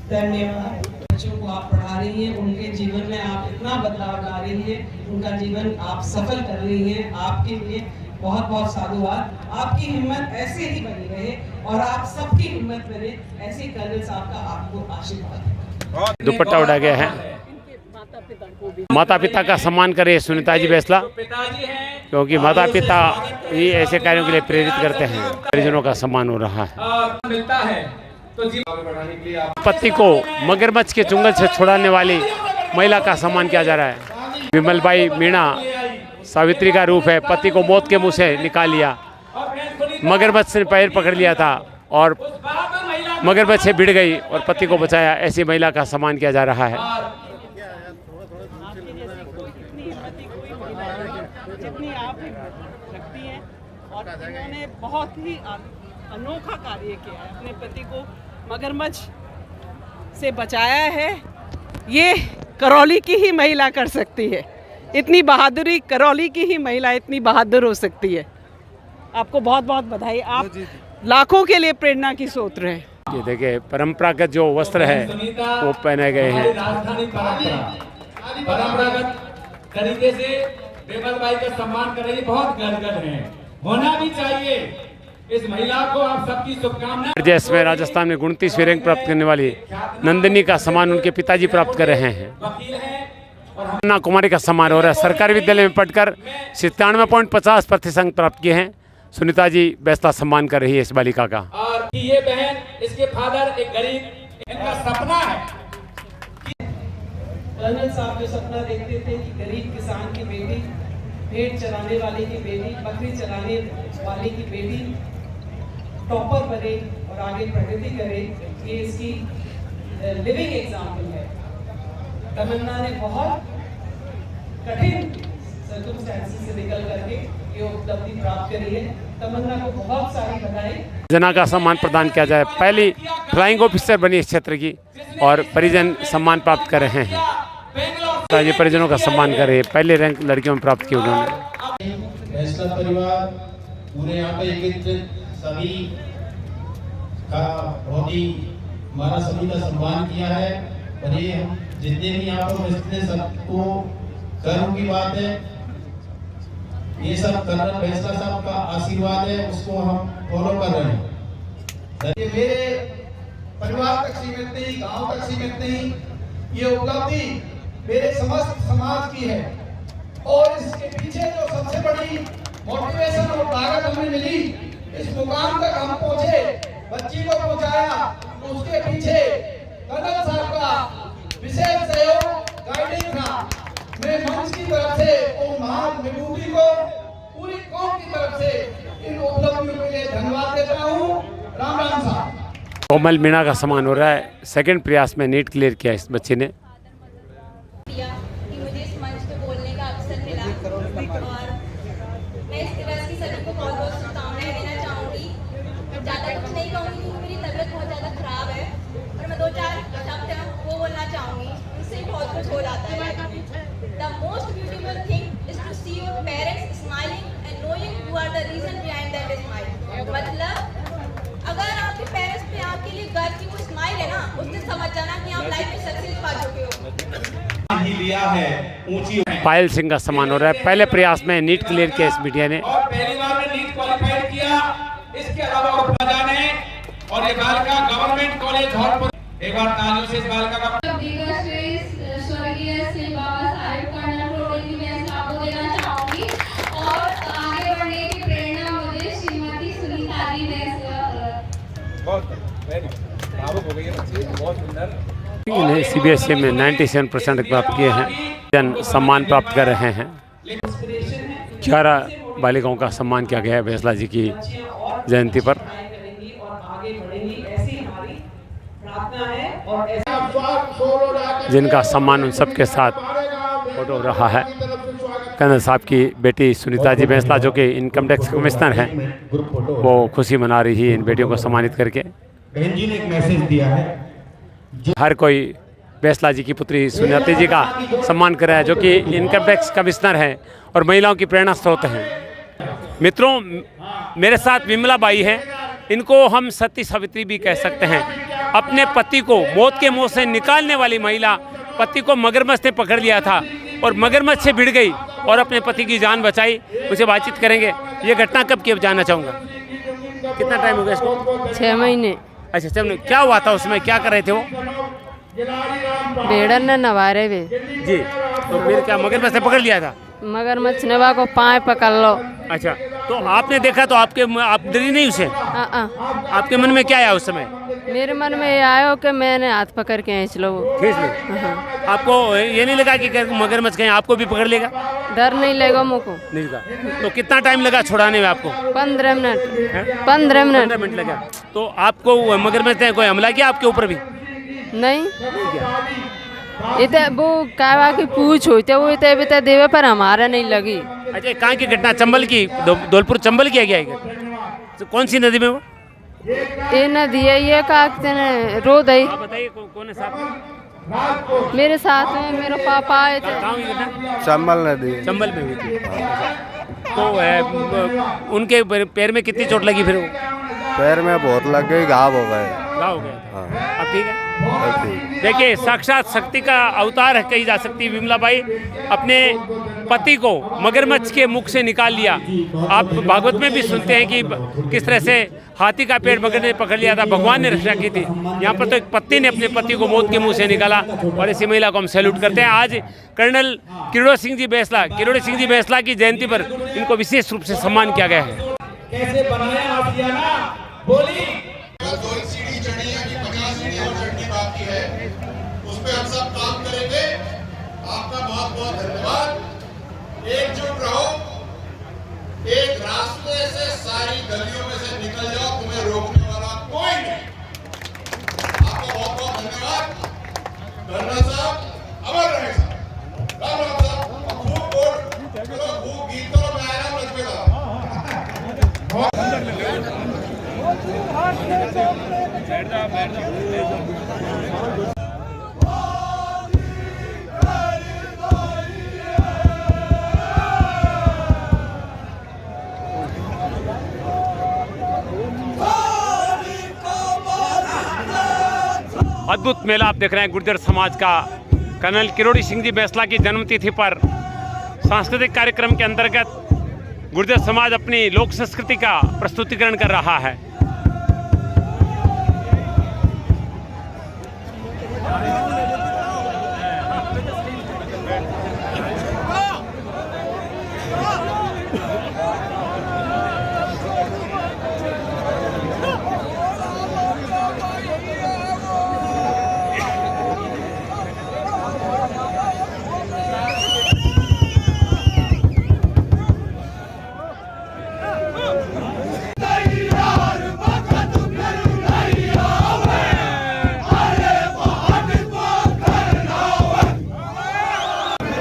धन्यवाद। बच्चों को आप पढ़ा रही हैं, उनके जीवन में आप इतना बदलाव ला रही हैं, उनका जीवन आप सफल कर रही हैं। आपके लिए बहुत बहुत साधुवाद। आपकी हिम्मत ऐसे ही बनी रहे और आप सबकी हिम्मत बने, ऐसे कर्नल साहब का आपको आशीर्वाद। दुपट्टा उड़ा गया है। माता पिता का सम्मान करे सुनीता जी बैंसला, क्योंकि माता पिता ही ऐसे कार्यों के लिए प्रेरित करते हैं। परिजनों का सम्मान हो रहा है। मिलता है तो पति को मगरमच्छ के चुंगल से छुड़ाने वाली महिला का सम्मान किया जा रहा है। विमलबाई मीणा सावित्री का रूप है। पति को मौत के मुंह से निकाल लिया, मगरमच्छ ने पैर पकड़ लिया था और मगरमच्छ से भिड़ गई और पति को बचाया। ऐसी महिला का सम्मान किया जा रहा है। जितनी आप लगती हैं और इन्होंने बहुत ही अनोखा कार्य किया है, अपने पति को मगरमच्छ से बचाया है। ये करौली की ही महिला कर सकती है। इतनी बहादुरी करौली की ही महिला इतनी बहादुर हो सकती है। आपको बहुत बहुत बधाई। आप लाखों के लिए प्रेरणा की स्रोत हैं। ये देखिए परंपरागत जो वस्त्र है वो पहने गए हैं। परंपरागत तरीके से विमलबाई का सम्मान कर रही है, बहुत गदगद है, होना भी चाहिए। इस महिला को आप सबकी शुभकामनाएं। जैस में राजस्थान में 29वीं रैंक प्राप्त करने वाली नंदिनी का सम्मान उनके पिताजी प्राप्त कर रहे हैं। अन्ना कुमारी का सम्मान हो रहा है। सरकारी विद्यालय में पढ़कर 97.50% प्राप्त किए हैं। सुनीता जी बैंसला सम्मान कर रही है इस बालिका का। और ये बहन, इसके फादर एक गरीब, इनका सपना है। कर्नल साहब जो सपना देखते थे कि गरीब किसान की बेटी, भेड़ चराने वाले की बेटी, बकरी चराने वाले की बेटी टॉपर बने और आगे प्रगति करे, ये इसकी लिविंग एग्जाम्पल है। तमन्ना ने बहुत कठिन सर्कमस्टेंसेस से निकल करके ये उपलब्धि प्राप्त करी है। तमन्ना को बहुत सारी बधाई। जना का सम्मान प्रदान किया जाए। पहली फ्लाइंग ऑफिसर बनी इस क्षेत्र की और परिजन सम्मान प्राप्त कर रहे हैं। ताजी परिजनों का सम्मान कर रहे हैं। पहले रैंक लड़कियों में प्राप्त की उन्होंने। बैंसला परिवार पूरे यहाँ पे एकत्रित सभी का बहुत ही हमारा सभी का सम्मान किया है और ये हम जितने भी यहाँ पर उपस्थित हैं सबको गर्व की बात है। ये सब कर्नल बैंसला साहब का आशीर्वाद है, उसको हम फॉलो कर रहे हैं। ये मेरे परिवार तक सीमित नहीं, गांव तक सीमित नहीं, ये उपलब्धि मेरे समस्त समाज की है और इसके पीछे जो सबसे बड़ी मोटिवेशन और ताकत हमें मिली, इस मुकाम तक हम पहुंचे, बच्ची को पहुंचाया, तो उसके पीछे कर्नल साहब का विशेष सहयोग गाइडिंग था। मैं मंच की तरफ से और महान विभूति को पूरी कौम की तरफ से इन उपलब्धियों के लिए धन्यवाद देता हूँ। राम राम साहब। कोमल मीणा का सम्मान हो रहा है। सेकंड प्रयास में नीट क्लियर किया इस बच्चे ने। कि मुझे इस मंच पे बोलने का अवसर मिला और मैं इस दिवस की सभी को बहुत बहुत शुभकामनाएं देना चाहूँगी। ज़्यादा कुछ नहीं कहूँगी क्योंकि मेरी तबीयत बहुत ज़्यादा खराब है और मैं 2-4 शब्द हैं वो बोलना चाहूँगी, उससे बहुत कुछ हो जाता है। The most beautiful thing is to see your parents smiling and knowing you are लिया है ऊंची। पायल सिंह का सम्मान हो रहा है। पहले प्रयास में नीट क्लियर किया इस मीडिया ने। और पहली बार में नीट क्वालिफाइड किया। इसके अलावा और राजा ने और ये बालिका गवर्नमेंट कॉलेज धौलपुर, एक बार तालियों से इस बालिका का स्वर्गीय श्री बाबा साहेब कर्नल प्रोटोकॉल की मैं आपको देना चाहूंगी और आगे बढ़ने की प्रेरणा मुझे श्रीमती सुनीता जी ने बहुत भावुक हो गई है बच्ची, बहुत सुंदर। इन्हें CBSE में 97% प्राप्त किए हैं। जन सम्मान प्राप्त कर रहे हैं। 11 बालिकाओं का सम्मान किया गया है बैंसला जी की जयंती पर, जिनका सम्मान उन सबके साथ फोटो रहा है। कर्नल साहब की बेटी सुनीता जी बैंसला जो कि इनकम टैक्स कमिश्नर हैं, वो खुशी मना रही है इन बेटियों को सम्मानित करके। बहन जी ने एक मैसेज दिया है। हर कोई बैंसला जी की पुत्री सुनीता जी का सम्मान कर रहा है, जो कि इनकम टैक्स कमिश्नर हैं और महिलाओं की प्रेरणा स्रोत हैं। मित्रों, मेरे साथ विमला बाई हैं। इनको हम सती सावित्री भी कह सकते हैं। अपने पति को मौत के मुंह से निकालने वाली महिला, पति को मगरमच्छ ने पकड़ लिया था और मगरमच्छ से भिड़ गई और अपने पति की जान बचाई। उसे बातचीत करेंगे। ये घटना कब की, अब जानना चाहूँगा। कितना टाइम हो गया इसको? 6 महीने। अच्छा, 6 महीने। क्या हुआ था उसमें, क्या कर रहे थे वो? भेड़न ने नवा रहे वे जी। तो फिर क्या मगरमच्छ ने पकड़ लिया था? मगरमच्छ ने को पाँव पकड़ लो। अच्छा, तो आपने देखा तो आप डरी नहीं उसे? आपके मन में क्या आया उस समय? मेरे मन में ये आया कि मैंने हाथ पकड़ के खींच लो। खींच लो। आपको ये नहीं लगा कि मगरमच्छ कहीं आपको भी पकड़ लेगा? डर नहीं लगा मुझको। नहीं लगा। तो कितना टाइम लगा छुड़ाने में आपको? 15 मिनट। 15 मिनट लगा। तो आपको मगरमच्छ ने कोई हमला किया आपके ऊपर भी? नहीं। इतने वो कहवा की पूछ हुई थे, वो इतने देवे पर हमारा नहीं लगी। अच्छा, कहाँ की घटना? चंबल की, धौलपुर चंबल किया गया है। तो कौन सी नदी में वो? ये नदी है, ये काकते ने रोद है। बताइए कौन है साथ? मेरे साथ में मेरे पापा आए थे। चंबल नदी। चंबल में हुई थी। तो उनके पैर में कितनी चोट लगी फिर? पैर में बहुत लग गई, घाव हो गए। घाव हो गया। अब ठीक है। देखिए, साक्षात शक्ति का अवतार कही जा सकती है विमला बाई। अपने पति को मगरमच्छ के मुख से निकाल लिया। आप भागवत में भी सुनते हैं कि किस तरह से हाथी का पेड़ मगर ने पकड़ लिया था, भगवान ने रक्षा की थी। यहाँ पर तो एक पत्नी ने अपने पति को मौत के मुंह से निकाला और ऐसी महिला को हम सैल्यूट करते हैं। आज कर्नल किरोड़ी सिंह जी बैंसला की जयंती पर इनको विशेष रूप से सम्मान किया गया है। कैसे बनाया आसियाना बोली। सीढ़ी चढ़ी है कि 50 सीढ़ी और चढ़नी बाकी है, उस पर हम सब काम करेंगे। आपका बहुत बहुत धन्यवाद। एकजुट रहो, एक रास्ते से सारी गलियों में से निकल जाओ, तुम्हें रोकने वाला कोई नहीं। आपका बहुत बहुत धन्यवाद। कर्नल साहब अमर रहे साहब। राम राम साहब। खूब बोल, चलो खूब गीत करो, मैं आया हूं रजबे का। अद्भुत मेला आप देख रहे हैं गुर्जर समाज का। कर्नल किरोड़ी सिंह जी बैंसला की जन्मतिथि पर सांस्कृतिक कार्यक्रम के अंतर्गत गुर्जर समाज अपनी लोक संस्कृति का प्रस्तुतिकरण कर रहा है।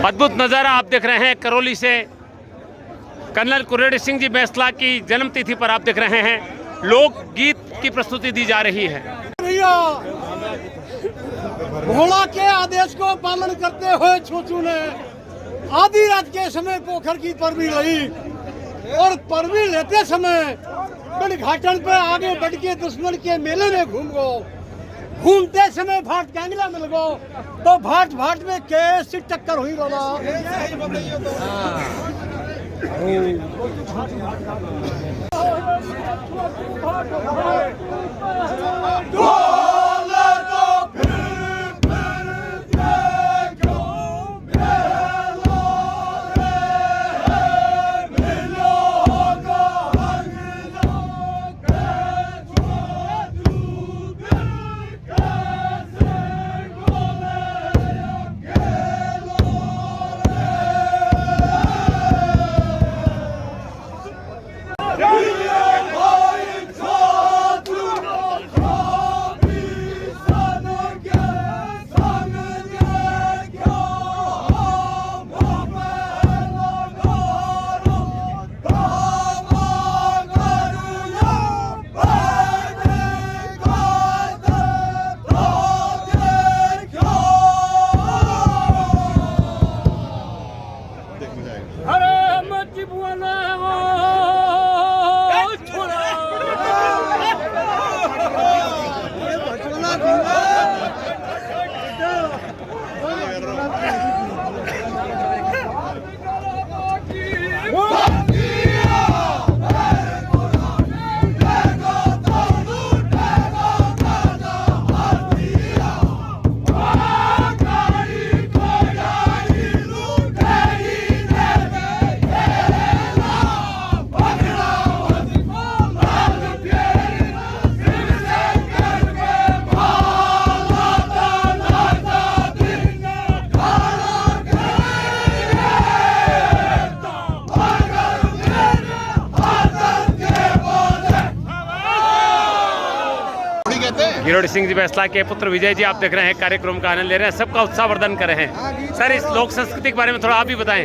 अद्भुत नज़ारा आप देख रहे हैं करौली से। कर्नल किरोड़ी सिंह जी बैंसला की जन्मतिथि पर आप देख रहे हैं लोकगीत की प्रस्तुति दी जा रही है। भोला के आदेश को पालन करते हुए छोचू ने आधी रात के समय पोखर की परवी ली और परवी लेते समय घाटन पे आगे बढ़ के दुश्मन के मेले में घूम गो। घूमते समय भाट गैंगला मिल गो तो भाट भाट में कैसी टक्कर हुई रोला। गिरोड़ी सिंह जी बैसला के पुत्र विजय जी आप देख रहे हैं, कार्यक्रम का आनंद ले रहे हैं, सबका उत्साहवर्धन कर रहे हैं। सर, इस लोक संस्कृति के बारे में थोड़ा आप भी बताएं।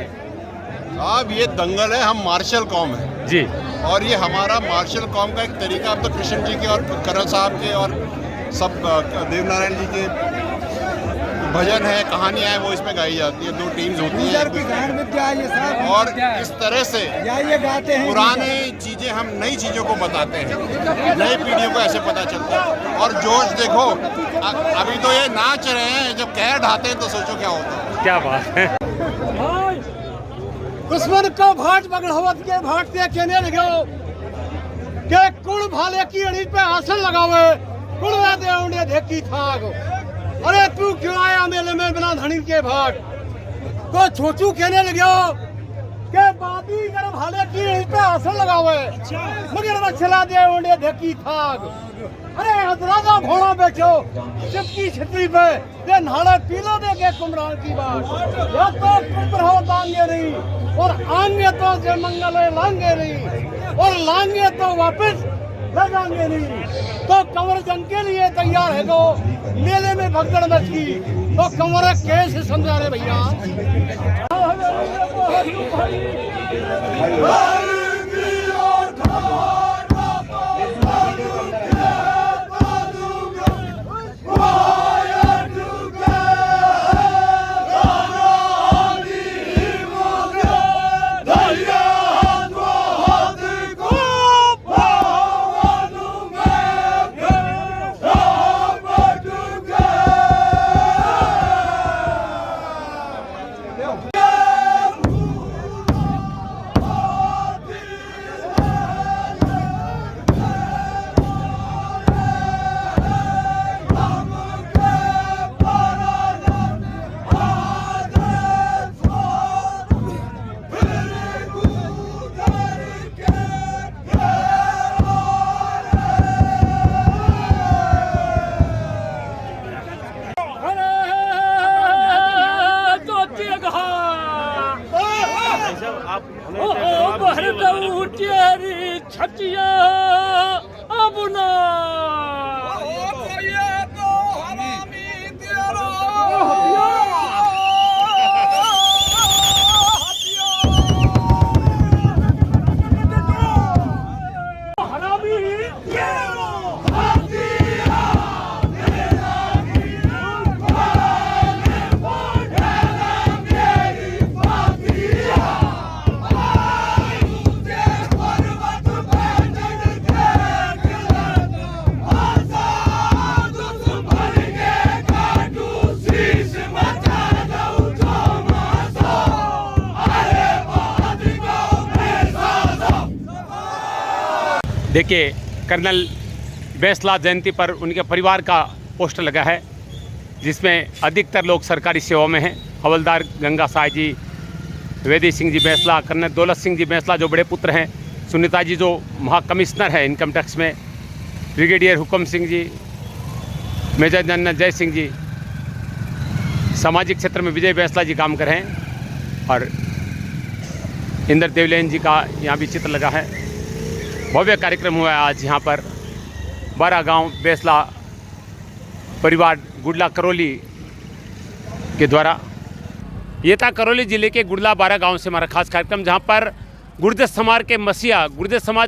अब ये दंगल है, हम मार्शल कौम है जी, और ये हमारा मार्शल कौम का एक तरीका। अब तो कृष्ण जी के और कर्नल साहब के और सब देवनारायण जी के भजन है, कहानियां हैं, वो इसमें गाई जाती है। 2 टीम्स होती हैं और इस तरह से पुरानी चीजें हम नई चीजों को बताते हैं, नई पीढ़ियों को ऐसे पता चलता है। और जोश देखो, अभी तो ये नाच रहे हैं, जब कहर ढाते हैं तो सोचो क्या होता है। क्या बात है। दुश्मन को भाट बगड़वत के भाट से कहने लगे के कुड़ भाले की अड़ी पे आसन लगावे, कुड़वा दे उन्हें देखी थाग। अरे तू क्यों आया मेले में बिना धनी के भाट? को छोचू कहने लगे के बाबी कर भाले की अड़ी पे आसन लगावे, मगर बछला दे उन्हें देखी थाग। अरे हजराजा भोला बैठो चिपकी छतरी पे ते नाले पीलो दे के कुमरान की बात। या तो कुमर हो दांगे नहीं और आंगे तो जे मंगल लांगे नहीं और लांगे तो वापस लगाएंगे नहीं। तो कंवर जंग के लिए तैयार है तो मेले में भगदड़ मची तो कंवर कैसे समझा रहे भैया? देखिए, कर्नल बैसला जयंती पर उनके परिवार का पोस्टर लगा है, जिसमें अधिकतर लोग सरकारी सेवा में हैं। हवलदार गंगा साय जी, वेदी सिंह जी बैसला, कर्नल दौलत सिंह जी बैसला जो बड़े पुत्र हैं, सुनीता जी जो महाकमिश्नर है इनकम टैक्स में, ब्रिगेडियर हुकम सिंह जी, मेजर जनरल जय सिंह जी, सामाजिक क्षेत्र में विजय बैसला जी काम कर रहे हैं, और इंद्र देवलेन जी का यहाँ भी चित्र लगा है। भव्य कार्यक्रम हुआ है आज यहाँ पर। 12 गांव बैसला परिवार गुडला करौली के द्वारा। ये था करौली जिले के गुडला 12 गांव से हमारा खास कार्यक्रम, जहाँ पर गुर्जर समाज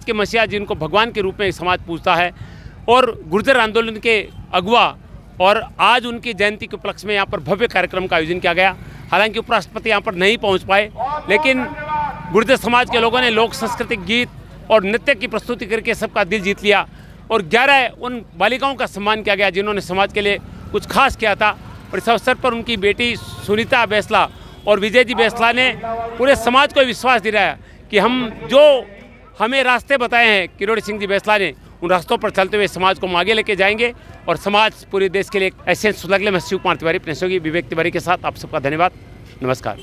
के मसीहा जिनको भगवान के रूप में समाज पूजता है, और गुर्जर आंदोलन के अगुआ, और आज उनकी जयंती के उपलक्ष्य में यहाँ पर भव्य कार्यक्रम का आयोजन किया गया। हालांकि उपराष्ट्रपति यहाँ पर नहीं पहुँच पाए, लेकिन गुर्जर समाज के लोगों ने लोक सांस्कृतिक गीत और नृत्य की प्रस्तुति करके सबका दिल जीत लिया, और 11 उन बालिकाओं का सम्मान किया गया जिन्होंने समाज के लिए कुछ खास किया था। और इस अवसर पर उनकी बेटी सुनीता बैसला और विजय जी बैसला ने पूरे समाज को विश्वास दिलाया कि हमें रास्ते बताए हैं किरोड़ी सिंह जी बैसला ने, उन रास्तों पर चलते हुए समाज को हम आगे लेके जाएंगे, और समाज पूरे देश के लिए ऐसे सुलगले में शिव कुमार तिवारी, प्रेसोगी विवेक तिवारी के साथ आप सबका धन्यवाद, नमस्कार।